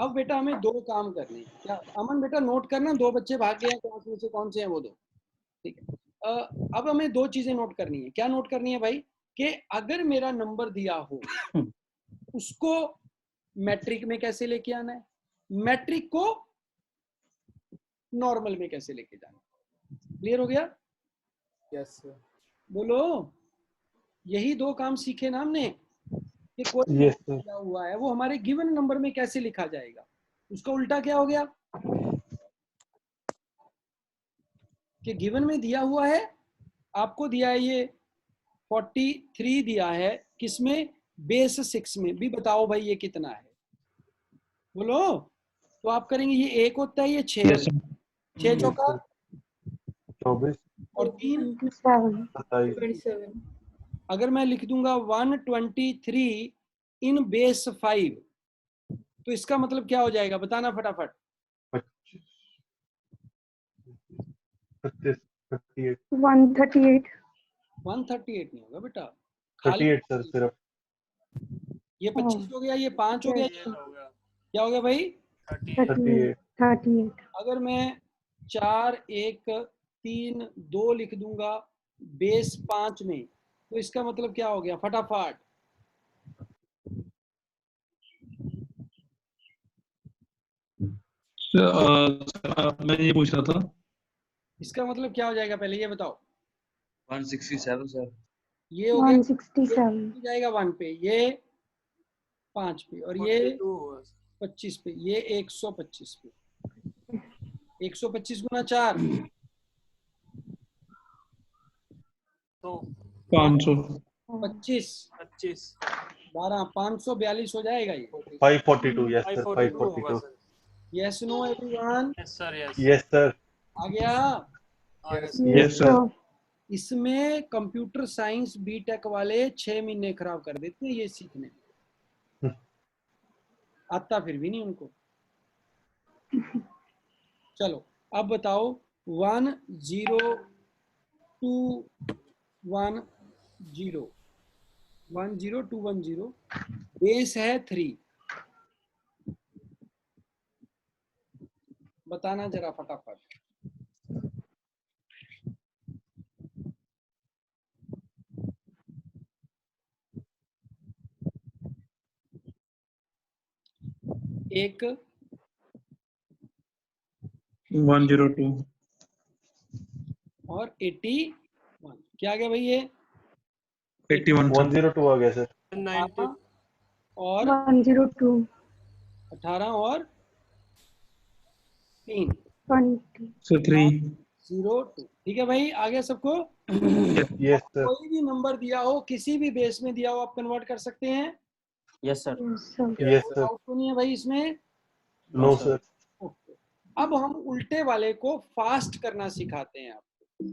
अब बेटा हमें 2 काम करने हैं। क्या अमन बेटा नोट करना, 2 बच्चे भाग गए हैं क्लास में से, कौन से हैं वो 2? ठीक है। अब हमें 2 चीजें नोट करनी है। क्या नोट करनी है भाई? कि अगर मेरा नंबर दिया हो उसको मैट्रिक में कैसे लेके आना है, मैट्रिक को नॉर्मल में कैसे लेके जाना है। क्लियर हो गया? Yes sir. बोलो। यही 2 काम सीखे ना हमने कि कोई Yes sir. दिया हुआ है वो हमारे गिवन नंबर में कैसे लिखा जाएगा। उसका उल्टा क्या हो गया कि गिवन में दिया हुआ है, आपको दिया है ये 43 दिया है, किसमें? बेस 6 में। भी बताओ भाई ये कितना है? बोलो। तो आप करेंगे, ये 1 होता है, ये 6 yes, होता sir. है। 6 चौका 24, और 3 27. 27. अगर मैं लिख दूंगा 123 इन बेस 5, तो इसका मतलब क्या हो जाएगा? बताना फटाफट। 25, 36, 38. 138. 138 नहीं होगा बेटा, खाली 38 सर सिर्फ. ये 25 हो गया, ये 5 हो गया, Yes, ये sir. क्या हो गया भाई? 38. 38. अगर मैं 4 1 3 2 लिख दूंगा बेस 5 में, तो इसका मतलब क्या हो गया? फटाफट। मैं ये पूछ रहा था। इसका मतलब क्या हो जाएगा पहले ये बताओ। 167 सर। ये हो गया, 167. ये जाएगा 1 पे, ये 5 पे, और ये 25 पे, ये 125 पे। 125 गुना 4 तो 500 25 25 12 542 हो जाएगा ये। 542. Yes sir. 542 होगा 542. Sir. Yes no everyone? Yes sir. Yes Yes sir. आ गया? Yes Yes, sir. इसमें कंप्यूटर साइंस बीटेक वाले 6 महीने खराब कर देते हैं ये सीखने में। आता फिर भी नहीं उनको। चलो अब बताओ 1 0 2 1 0 1 0 2 1 0, बेस है 3। बताना जरा फटाफट। एक 102 और 81। क्या आ गया भाई ये? 81 sir. 102 आ गया सर. 90 और 102. 18 और 3 20. So 3. 0 2। ठीक है भाई, आ गया सबको? Yes sir. कोई भी नंबर दिया हो, किसी भी बेस में दिया हो, आप कन्वर्ट कर सकते हैं। Yes sir. Yes, sir. Yes sir. Doubt तो नहीं है भाई इसमें? No sir. ओके। अब हम उल्टे वाले को फास्ट करना सिखाते हैं आपको,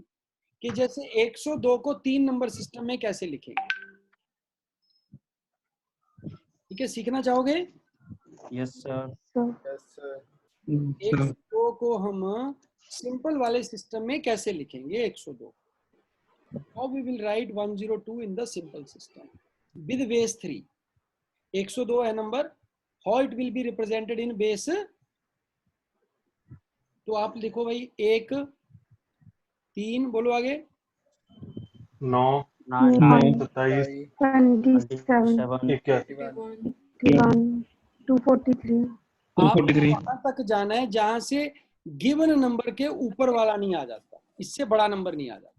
कि जैसे 102 को 3 नंबर सिस्टम में कैसे लिखेंगे। ठीक है, सीखना चाहोगे? Yes sir. So, एक सौ दो को हम सिंपल वाले सिस्टम में कैसे लिखेंगे? 102 how we will write 102 in the simple system with base 3. 102 है number, how it will be represented in base, तो आप लिखो भाई 1 3, बोलो आगे 9 9, 27 27, 21 81, 243. आपको 243 वहां तक जाना है जहां से गिवन नंबर के ऊपर वाला नहीं आ जाता, इससे बड़ा नंबर नहीं आ जाता।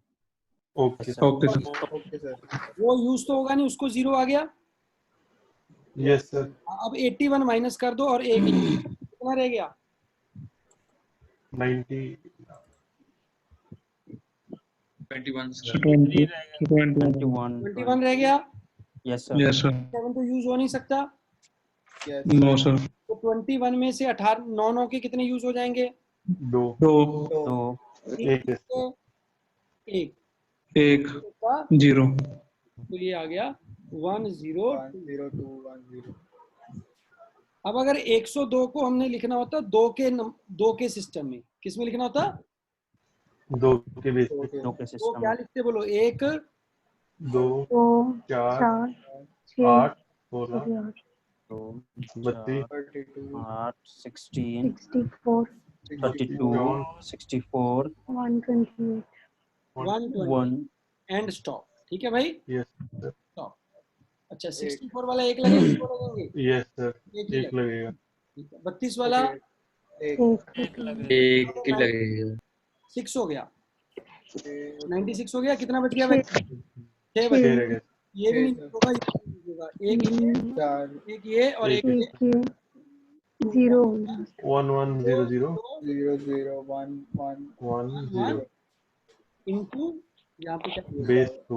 Okay okay sir. वो यूज तो होगा नहीं, उसको 0 आ गया। यस सर अब 81 माइनस कर दो और 1 कितना रह गया? 90 21 So sir. 20 21 21 रह गया। Yes sir. yes sir 7 तो यूज हो नहीं सकता, no sir तो 21 में से 18 9 9 के कितने यूज हो जाएंगे? 2 तो 1 एक 1 का, 0 तो ये आ गया 102। अब अगर 102 को हमने लिखना होता दो के सिस्टम में, किस में लिखना होता? 2 के बेस पे 2 के तो सिस्टम क्या लिखते बोलो? 1 2 2, 4 4, 6, 8 16 2 32 8 16 64, 32 64 128. 120 एंड स्टॉप। ठीक है भाई, यस स्टॉप। अच्छा 64 वाला एक लगेगा, दो लगेंगे? यस सर एक ही एक लगेगा ठीक है। 32 वाला 1, एक ही लगेगा 6 हो गया, 96 हो गया। कितना बच गया? 6 बच 6 गया। रहेगा ये भी नहीं होगा, ये भी नहीं होगा। एक ये और एक ये। 0. 1 1 0 0 1 0 इनटू यहाँ पे क्या base 2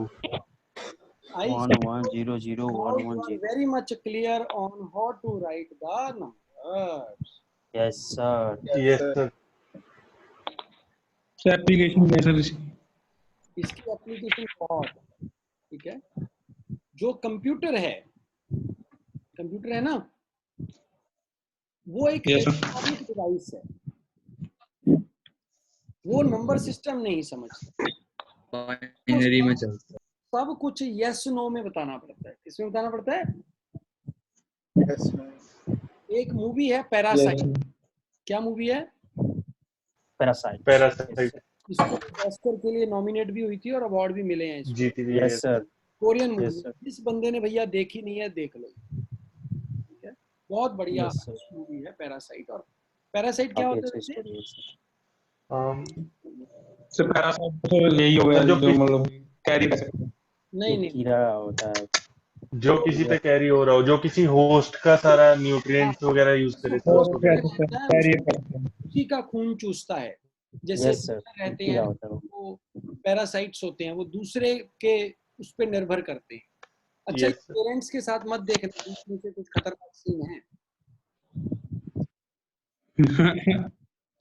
I 1 1 0 0 1 1 0 very much clear on how to write the numbers. Yes sir. Yes sir application कैसे इसकी एप्लीकेशन बहुत है, ठीक है। जो कंप्यूटर है ना, वो एक Yes, sir. इलेक्ट्रॉनिक डिवाइस है, वो नंबर सिस्टम नहीं समझता। बाइनरी में चलता है सब कुछ यस नो में बताना पड़ता है। किसमें बताना पड़ता है? एक मूवी है पैरासाइट। क्या मूवी है? पैरासाइट। पैरासाइट इसको ऑस्कर के लिए नॉमिनेट भी हुई थी और अवार्ड भी मिले हैं इसको। जीती हुई yes sir. Korean Yes, movie. sir. जिस बंदे ने भैया देखी नहीं है देख लो, ठीक है। बहुत बढ़िया Yes, sir. मूवी है पैरासाइट। और पैरासाइट क्या काफी होता है अच्छी वैसे? स्टोरी है सर। से पैरासाइट तो यही हो गया जो जो मतलब कैरी कर सकते हैं। नहीं नहीं, कीड़ा होता है। जो किसी पे कैरी हो रहा हो, जो किसी होस्ट का सारा न्यूट्रिएंट्स वगैरह यूज करे तो और उसको क्या पैरासाइट। सकते हैं कैरी कर सकते हैं। उसी का खून चूसता है। जैसे यस सर। रहते कीड़ा हैं होता है वो। वो पैरासाइट्स होते हैं, वो दूसरे के उस पे निर्भर करते हैं। अच्छा, Yes, sir. पेरेंट्स के साथ मत देखना, इसमें से कुछ खतरनाक सीन है।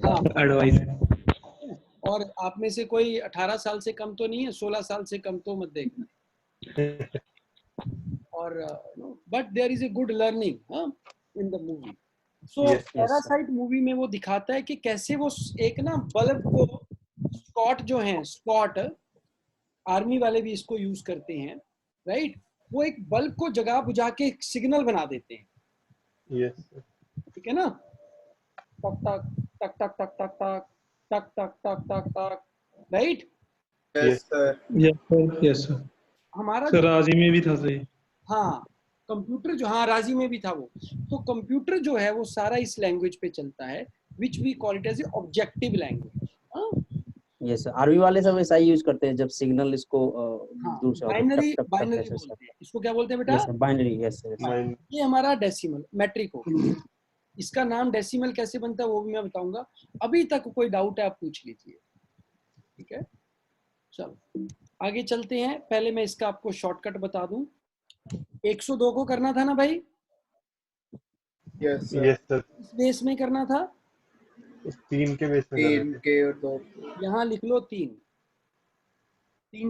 हाँ, एडवाइस और आप में से कोई 18 साल से कम तो नहीं है, 16 साल से कम तो मत देखना। और but there is a good learning in the movie. So Yes, yes, Parasite movie में वो दिखाता है कि कैसे वो एक ना बल्ब को, स्पॉट जो है, स्पॉट आर्मी वाले भी इसको यूज करते हैं, राइट। वो एक बल्ब को जगा बुझा के एक सिग्नल बना देते हैं, यस सर ठीक है ना। टक टक टक टक टक टक टक टक टक टक टक, right. Yes sir yes sir हमारा सर जो, राजी में भी था सही। हाँ कंप्यूटर जो, हाँ राजी में भी था वो। तो कंप्यूटर जो है वो सारा इस लैंग्वेज पे चलता है, which we call it as a objective language. Yes sir. Army वाले सब ऐसा ही यूज करते हैं जब सिग्नल इसको दूर से बाइनरी टक टक टक बाइनरी ऐसे बोलते हैं इसको। क्या बोलते हैं बेटा? Yes sir. Binary. Yes sir. Mine ये हमारा डेसिमल मैट्रिक हो गया। इसका नाम डेसिमल कैसे बनता है वो भी मैं बताऊंगा। अभी तक कोई डाउट है आप पूछ लीजिए, ठीक है। चलो आगे चलते हैं। पहले मैं इसका आपको शॉर्टकट बता दूं। 102 को करना था ना भाई, यस सर इस बेस में करना था। इस 3 के बेस पे कर रहे थे। यहाँ लिख लो 3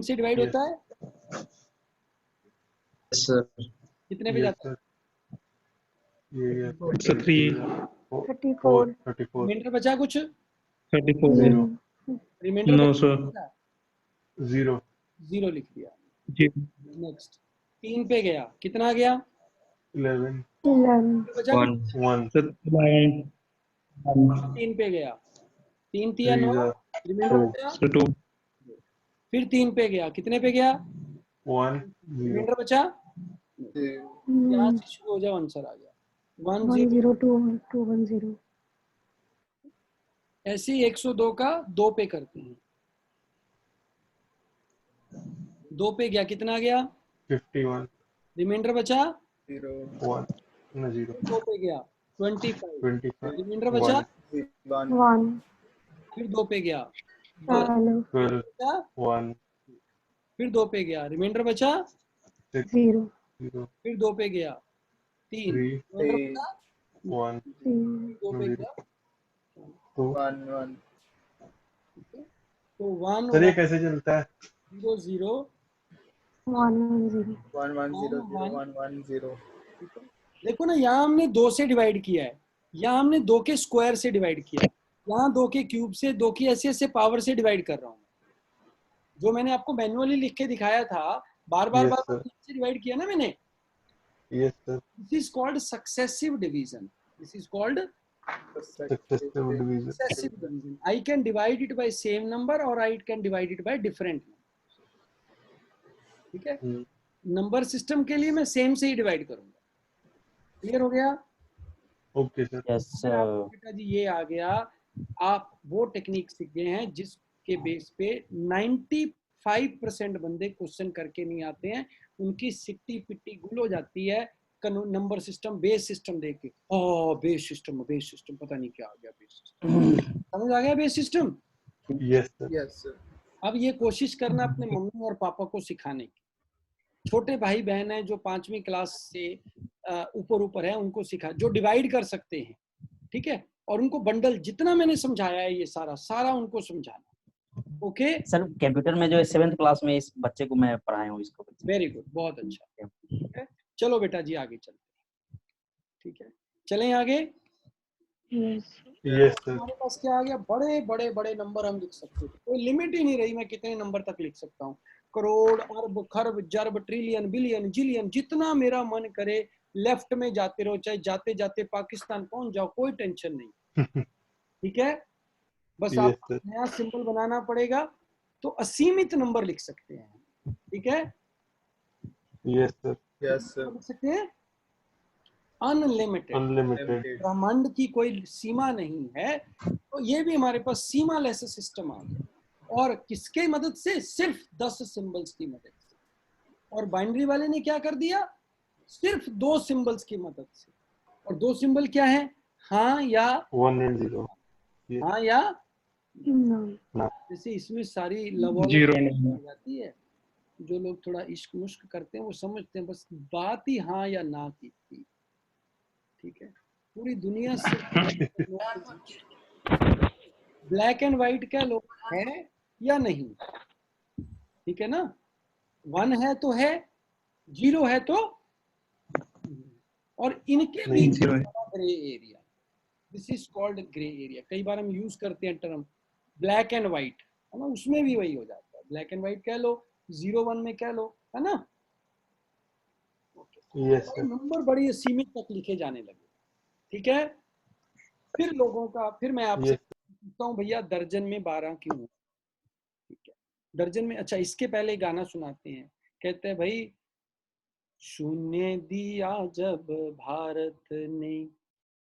से डिवाइड Yes. होता है सर कितने पे यस जाता है? सर ये It's a 3. 34. 34 रिमाइंडर बचा कुछ? 34. Zero. रिमाइंडर No, बचा? sir. 0 0 लिख दिया। जी. नेक्स्ट 3 पे गया, कितना गया? 11 11. बचा कुछ? 1 Sir, 9. 3 पे गया, 3 तिया 9, 3 रिमाइंडर 2 बचा। Sir, 2. फिर 3 पे गया, कितने पे गया? 1 0 रिमाइंडर बचा। यहाँ से शुरू हो जाओ, आंसर आ गया 1 0। 10210. ऐसे ही 102 का 2 पे करते हैं। 2 पे गया, कितना गया? 51 रिमाइंडर बचा। 1 no 0 2 पे गया 25, 25 रिमाइंडर बचा। 1. फिर 2 पे गया 12. 12 बचा। 1 फिर 2 पे गया, रिमाइंडर बचा। 6 0. 0 फिर 2 पे गया 3, 3 रिमाइंडर बचा। 1 3. 2 no पे 0 गया 2 तो 1 सर ये कैसे चलता है? 0 0 1 1 0. 1 1 देखो ना, यहाँ हमने 2 से डिवाइड किया है, यहाँ हमने 2 के स्क्वायर से डिवाइड किया है, यहाँ 2 के क्यूब से, 2 की ऐसे ऐसे पावर से डिवाइड कर रहा हूँ। जो मैंने आपको मैनुअली लिख के दिखाया था, बार बार Yes, बार sir. से डिवाइड किया ना मैंने। Yes sir. This is called successive division. This is called Successive division. Successive division. I can divide it by same number और I can divide it by different number. ठीक है, number system के लिए मैं same से ही divide करूंगा। Clear हो गया? Okay sir. Yes, बेटा जी ये आ गया। आप वो टेक्निक सीख गए हैं जिसके बेस पे 95% बंदे क्वेश्चन करके नहीं आते हैं, उनकी सिट्टी पिट्टी गुल हो जाती है नंबर सिस्टम बेस सिस्टम देख के। बेस सिस्टम पता नहीं क्या आ गया बेस सिस्टम। समझ आ गया बेस सिस्टम? Yes sir. अब ये कोशिश करना अपने मम्मी और पापा को सिखाने की। छोटे भाई बहन है जो 5वीं क्लास से ऊपर है, उनको सिखा, जो डिवाइड कर सकते हैं। ठीक है, और उनको बंडल जितना मैंने समझाया है ये सारा उनको समझाना। ओके सर कंप्यूटर में जो है 7th क्लास में इस बच्चे को मैं पढ़ाया हूँ इसको। वेरी गुड, बहुत अच्छा। ठीक है, चलो बेटा जी आगे चलते हैं। ठीक है, चलें आगे। Yes. Yes sir. हमारे पास क्या आ गया? बड़े नंबर हम लिख सकते हैं, कोई लिमिट ही नहीं रही मैं कितने नंबर तक लिख सकता हूँ। करोड़, अरब, खरब, जरब, ट्रिलियन, बिलियन, जिलियन, जितना मेरा मन करे लेफ्ट में जाते रहो, चाहे जाते जाते पाकिस्तान पहुंच जाओ, कोई टेंशन नहीं। ठीक है, बस Yes, आप sir. नया सिंबल बनाना पड़ेगा, तो असीमित नंबर लिख सकते हैं। ठीक है, Yes sir. लिख सकते हैं अनलिमिटेड। Unlimited. ब्रह्मांड की कोई सीमा नहीं है, तो ये भी हमारे पास सीमा लेस सिस्टम आ गया। और किसके मदद से? सिर्फ 10 सिंबल्स की मदद से। और बाइनरी वाले ने क्या कर दिया? सिर्फ 2 सिंबल्स की मदद से। और 2 सिंबल क्या है? हाँ या 1 and 0. Yes. हाँ या No. जैसे इसमें सारी लव 0 आ जाती है। जो लोग थोड़ा इश्क मुश्क करते हैं वो समझते हैं, बस बात ही हाँ या ना की थी। ठीक है, पूरी दुनिया से ब्लैक एंड व्हाइट क्या लोग है या नहीं? ठीक है ना, 1 है तो है, 0 है तो, और इनके नहीं, बीच 0 है। Grey area. This is called grey area. कई बार हम यूज करते हैं टर्म ब्लैक एंड व्हाइट, है ना, उसमें भी वही हो जाता है। ब्लैक एंड व्हाइट कह लो, 0 1 में कह लो, है ना। Yes sir. नंबर बड़ी सीमित तक लिखे जाने लगे। ठीक है, फिर लोगों का, फिर मैं आपसे Yes. पूछता हूँ भैया दर्जन में 12 क्यों? ठीक है, दर्जन में। अच्छा, इसके पहले गाना सुनाते हैं। कहते हैं भाई, शून्य दिया जब भारत ने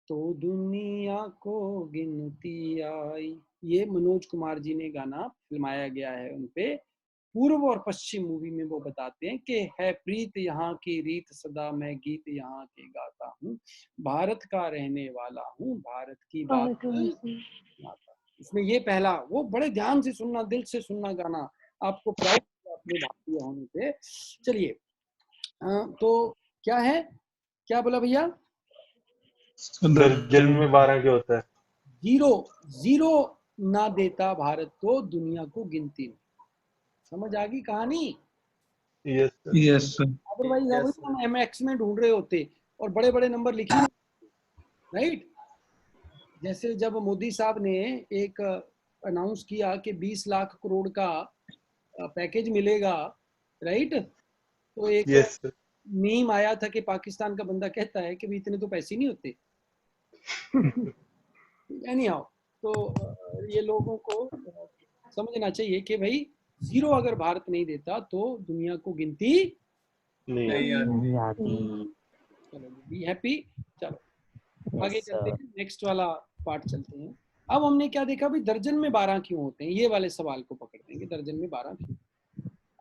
तो दुनिया को गिनती आई। ये मनोज कुमार जी ने गाना फिल्माया गया है उनपे। पूर्व और पश्चिम मूवी में वो बताते हैं कि है प्रीत यहाँ की रीत सदा, मैं गीत यहाँ के गाता हूँ, भारत का रहने वाला हूँ, भारत की बात गाता। इसमें ये पहला, वो बड़े ध्यान से सुनना, दिल से सुनना गाना, आपको प्राउड अपने भारतीय होने पे। चलिए, तो क्या है, क्या बोला भैया? दर्जन में 12 क्या होता है? 0 ना देता भारत को, दुनिया को गिनती में। समझ आ गई कहानी? Yes sir. Yes sir. Otherwise हम एमएक्स में ढूंढ रहे होते और बड़े बड़े नंबर लिखे राइट। जैसे जब मोदी साहब ने एक अनाउंस किया कि 20 लाख करोड़ का पैकेज मिलेगा, राइट, तो एक यस सर। मीम आया था कि पाकिस्तान का बंदा कहता है कि भी इतने तो पैसे नहीं होते। एनी हाउ, तो ये लोगों को समझना चाहिए कि भाई जीरो अगर भारत नहीं देता तो दुनिया को गिनती नहीं यार। नहीं आती। चलो बी हैप्पी। चलो आगे Yes, चलते sir. हैं, नेक्स्ट वाला पार्ट चलते हैं। अब हमने क्या देखा भी दर्जन में 12 क्यों होते हैं, ये वाले सवाल को पकड़ते हैं कि दर्जन में 12 क्यों।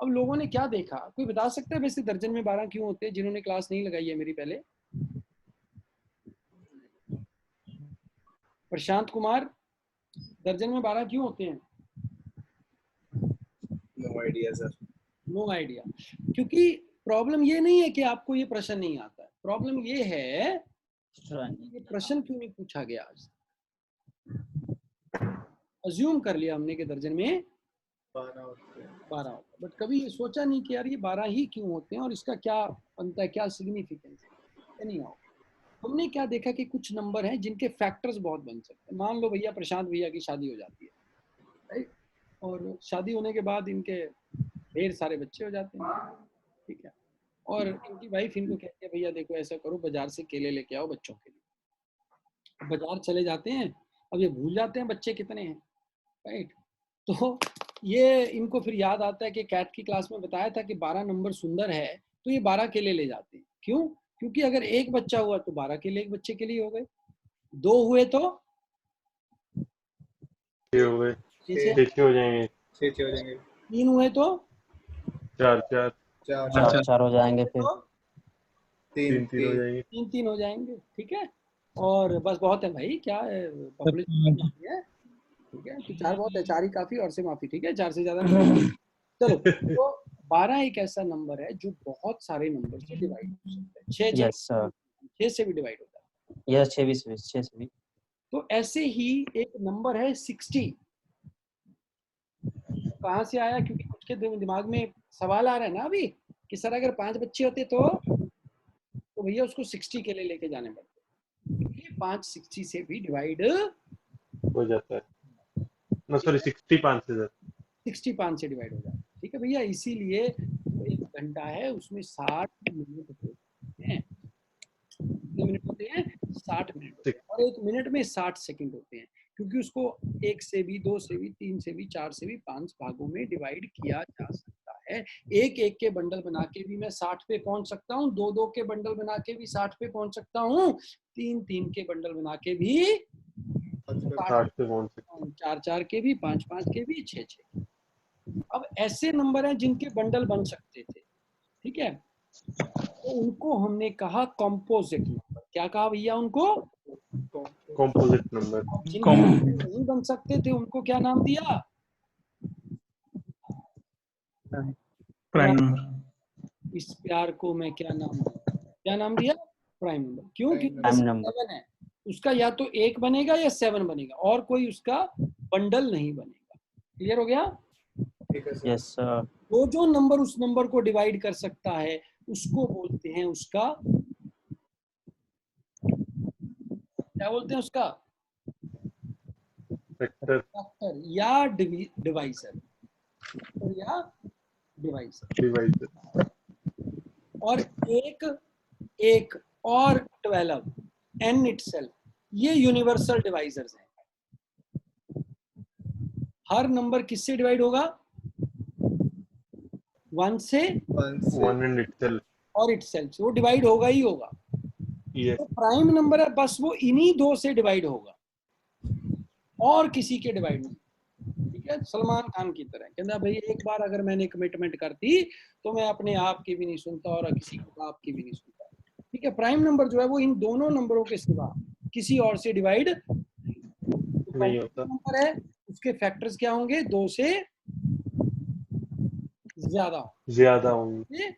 अब लोगों ने क्या देखा, कोई बता सकता है वैसे दर्जन में 12 क्यों होते हैं, जिन्होंने क्लास नहीं लगाई है मेरी पहले? प्रशांत कुमार, दर्जन में 12 क्यों होते हैं? No idea sir. No idea. क्योंकि प्रॉब्लम ये नहीं है कि आपको ये प्रश्न नहीं आता है, प्रॉब्लम ये है ये प्रश्न क्यों नहीं पूछा गया। आज अज्यूम कर लिया हमने कि दर्जन में 12 होते हैं, बट कभी ये सोचा नहीं कि यार ये 12 ही क्यों होते हैं और इसका क्या बनता है, क्या सिग्निफिकेंस है। नहीं आओ, हमने क्या देखा कि कुछ नंबर हैं जिनके फैक्टर्स बहुत बन सकते हैं। मान लो भैया प्रशांत भैया की शादी हो जाती है, राइट, और शादी होने के बाद इनके ढेर सारे बच्चे हो जाते हैं, ठीक है, और इनकी वाइफ इनको कहती है भैया देखो ऐसा करो बाजार से केले लेके आओ बच्चों के लिए। बाजार चले जाते हैं, अब ये भूल जाते हैं बच्चे कितने हैं, राइट। तो ये इनको फिर याद आता है कि कैट की क्लास में बताया था कि 12 नंबर सुंदर है, तो ये 12 केले ले जाते हैं। क्यों? क्योंकि अगर एक बच्चा हुआ तो 12 केले एक बच्चे के लिए हो गए, 2 हुए तो 6 हो गए, 6 हो जाएंगे, 6 हो जाएंगे, 3 हुए तो 4 चार हो जाएंगे, फिर 3 हो जाएंगे, 3 हो जाएंगे, ठीक है। और बस बहुत है भाई, क्या पॉपुलेशन है, ठीक है, तो 4 बहुत है, 4 ही काफी, और से माफी, ठीक है, 4 से ज्यादा नहीं। चलो, तो 12 एक ऐसा नंबर है जो बहुत सारे नंबर से डिवाइड हो सकता है। 6 से भी डिवाइड होता है। यस, 6 से भी। तो ऐसे ही एक नंबर है 60। कहाँ से आया? क्योंकि कुछ के दिमाग में सवाल आ रहा है ना अभी कि सर अगर 5 बच्चे होते तो भैया उसको 60 के लिए लेके जाने पड़ते, क्योंकि 5 60 से भी डिवाइड हो जाता है ना, सॉरी 65 से 65 से डिवाइड हो जाता है, ठीक है भैया। इसीलिए एक घंटा है उसमें 60 मिनट होते हैं, कितने मिनट होते हैं? 60 मिनट होते हैं, और एक मिनट में 60 सेकंड होते हैं, क्योंकि उसको 1 से भी, 2 से भी, 3 से भी, 4 से भी 5 भागों में डिवाइड किया जा सकता है। एक एक के बंडल बना के भी मैं 60 पे पहुंच सकता हूँ, 2 के बंडल बना के भी 60 पे पहुंच सकता हूँ, 3 के बंडल बना के भी 60 पे पहुंच सकते हैं, 4 के भी, 5 के भी, 6 अब ऐसे नंबर हैं जिनके बंडल बन सकते थे, ठीक है, तो उनको हमने कहा कॉम्पोजिट नंबर। क्या कहा भैया उनको? Composite number. जिनके बंडल नहीं बन सकते थे उनको क्या नाम दिया? Prime number. इस प्यार को मैं क्या नाम दिया? क्या नाम दिया? Prime number. क्यों? क्योंकि प्राइम नंबर 7 है, उसका या तो 1 बनेगा या 7 बनेगा, और कोई उसका बंडल नहीं बनेगा। क्लियर हो गया? Yes sir. वो जो नंबर उस नंबर को डिवाइड कर सकता है उसको बोलते हैं उसका, क्या बोलते हैं उसका? फैक्टर या डिवाइजर, या डिवाइजर। डिवाइजर। और एक और 12 n इटसेल्फ, ये यूनिवर्सल डिवाइजर्स हैं। हर नंबर किससे डिवाइड होगा? 1 से 1 एंड इटसेल्फ, और इटसेल्फ से वो डिवाइड होगा ही होगा। यस। तो प्राइम नंबर है, बस वो इन्हीं 2 से डिवाइड होगा और किसी के डिवाइड नहीं, ठीक है। सलमान खान की तरह कहना भाई एक बार अगर मैंने कमिटमेंट कर दी तो मैं अपने आप की भी नहीं सुनता और किसी के बाप की भी नहीं सुनता, ठीक है। प्राइम नंबर जो है वो इन दोनों नंबरों के सिवा किसी और से डिवाइड नहीं होता। नंबर है, उसके फैक्टर्स क्या होंगे? 2 से ज्यादा होंगे।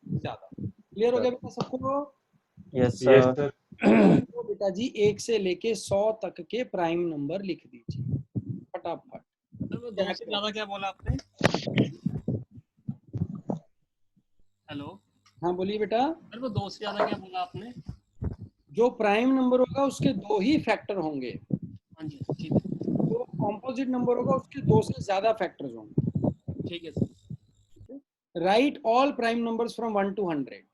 क्लियर हो गया बेटा सबको? Yes yes sir. सर। तो बेटा जी 1 से लेके 100 तक के प्राइम नंबर लिख दीजिए फटाफट। सर वो 2 से ज्यादा क्या बोला आपने? हेलो हाँ बोलिए बेटा। सर वो 2 से ज्यादा क्या बोला आपने? जो प्राइम नंबर होगा उसके 2 ही फैक्टर होंगे, हाँ जी ठीक है जो कॉम्पोजिट नंबर होगा उसके 2 से ज्यादा फैक्टर्स होंगे। ठीक है sir. Right all prime numbers from 1 to 100।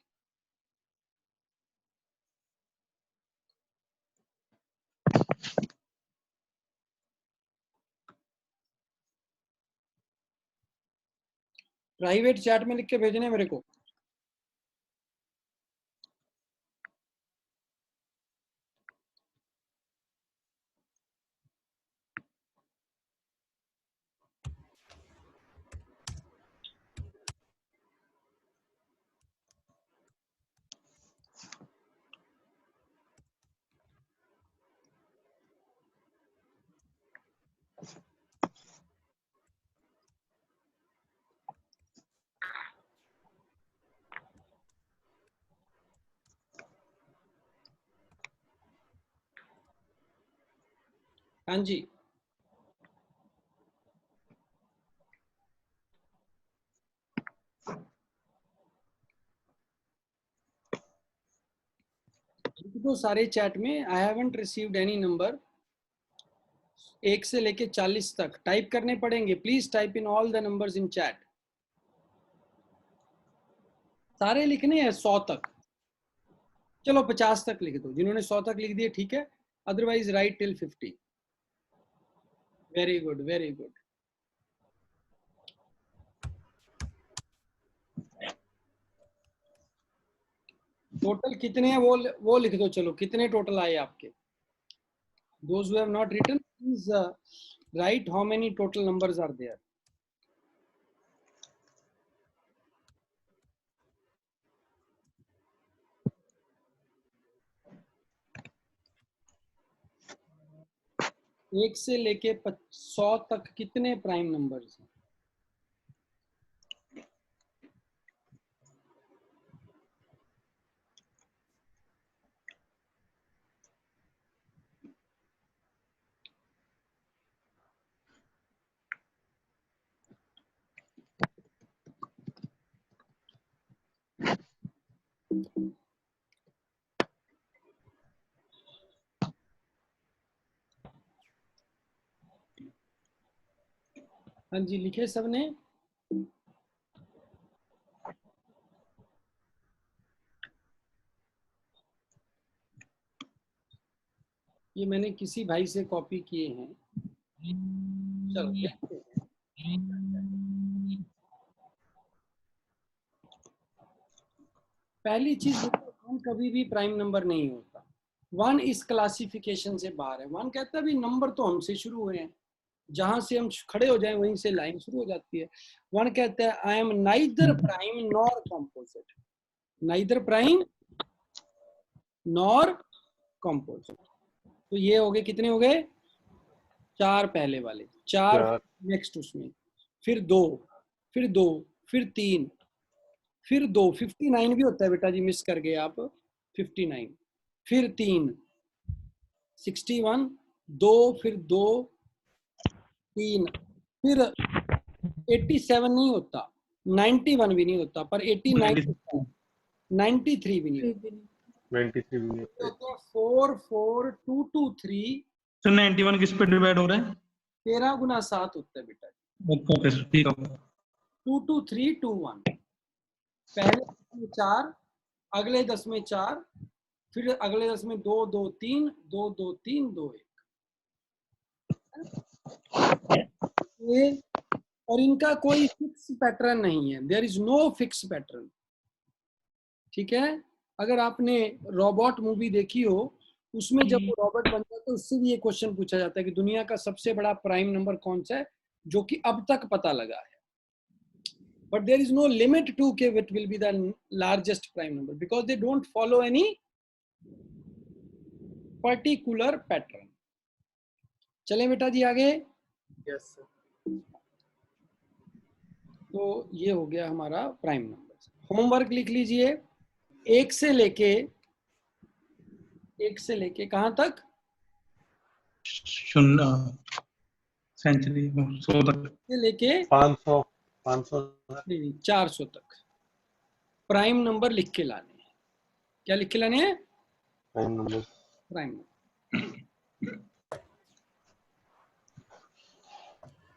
Private chat में लिख के भेजने मेरे को। हाँ जी, तो सारे चैट में I haven't received any number 1 से लेके 40 तक टाइप करने पड़ेंगे। Please type in all the numbers in chat. सारे लिखने हैं 100 तक। चलो 50 तक लिख दो, जिन्होंने 100 तक लिख दिए ठीक है, otherwise right till 50। Very good very good. Total कितने हैं वो लिख दो। चलो कितने टोटल आए आपके। Those who have not written, please write how many total numbers are there. एक से लेके 100 तक कितने प्राइम नंबर्स हैं? हाँ जी, लिखे सबने? ये मैंने किसी भाई से कॉपी किए हैं। चलो देखते हैं। पहली चीज, 1 कभी भी प्राइम नंबर नहीं होता। 1 इस क्लासिफिकेशन से बाहर है। 1 कहता है भी नंबर तो हमसे शुरू हुए हैं, जहां से हम खड़े हो जाएं वहीं से लाइन शुरू हो जाती है। 1 कहता है I am neither prime nor composite. Neither prime nor composite. तो ये हो गए, कितने हो गए? 4 पहले वाले, 4 नेक्स्ट उसमें, फिर 2, फिर 2, फिर 3, फिर 2। 59 भी होता है बेटा जी, मिस कर गए आप। 59, फिर 3, 61, 2, फिर 2, 3, फिर 87 नहीं होता, 91 भी नहीं होता, पर 89 होता है, 93 भी नहीं होता, 93 भी होता है। 4, 4, 2, 2, 3। तो 91 किस पे डिवाइड हो रहा है? 13 गुना 7 होता है बेटा। ओके सर, ठीक है। 2, 2, 3, 2, 1। पहले 10 में 4, अगले 10 में 4, फिर अगले 10 में 2, 2, 3, 2, 2, 3, 2, 1। और इनका कोई फिक्स पैटर्न नहीं है। There is no fix pattern. ठीक है, अगर आपने रोबोट मूवी देखी हो, उसमें जब वो रॉबर्ट बनता है तो उससे भी ये क्वेश्चन पूछा जाता है कि दुनिया का सबसे बड़ा प्राइम नंबर कौन सा है, जो कि अब तक पता लगा है। But there is no limit to what will be the largest prime number, because they don't follow any particular pattern. चले बेटा जी आगे। Yes sir. तो ये हो गया हमारा प्राइम नंबर। होमवर्क लिख लीजिए। 1 से लेके कहां तक? सेंचुरी 100 तक से लेके 500 नहीं 400 तक प्राइम नंबर लिख के लाने हैं। क्या लिख के लाने हैं? prime numbers. prime.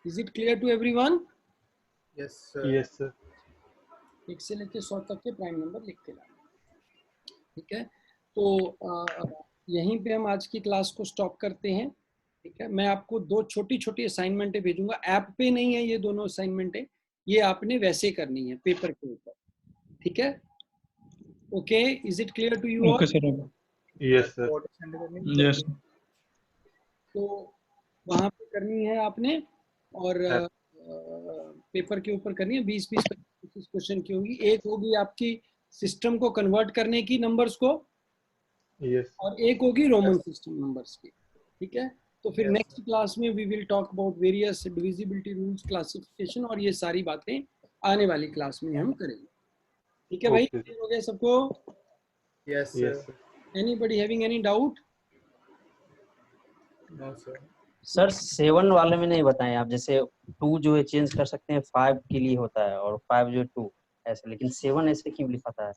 Is it clear to everyone? Yes, sir. Yes, sir. 1 से लेके 100 तक के प्राइम नंबर लिख के लाना। ठीक है, तो यहीं पे हम आज की क्लास को स्टॉप करते हैं। ठीक है, मैं आपको 2 छोटी छोटी असाइनमेंटें भेजूंगा। ऐप पे नहीं है ये दोनों असाइनमेंटें, ये आपने वैसे करनी है पेपर के ऊपर। ठीक है, okay, is it clear to you okay all? Sir. Yes, sir. Photo send करनी है? यस तो वहां पे करनी है आपने, और App. पेपर के ऊपर करनी है। 20-25 क्वेश्चन की होगी। एक होगी आपकी सिस्टम को कन्वर्ट करने की नंबर्स को, Yes. और एक होगी रोमन सिस्टम नंबर्स की। ठीक है, तो फिर Yes. नेक्स्ट क्लास में we will talk about various divisibility rules, classification, और ये सारी बातें आने वाली क्लास में हम करेंगे। ठीक है भाई, Okay. clear हो गया सबको? Yes, sir. Yes, sir. Anybody having any doubt? No, sir. Sir 7 वाले में नहीं बताएं आप, जैसे 2 जो है चेंज कर सकते हैं 5 के लिए होता है, और 5 जो है 2 ऐसे, लेकिन 7 ऐसे क्यों लिखा था?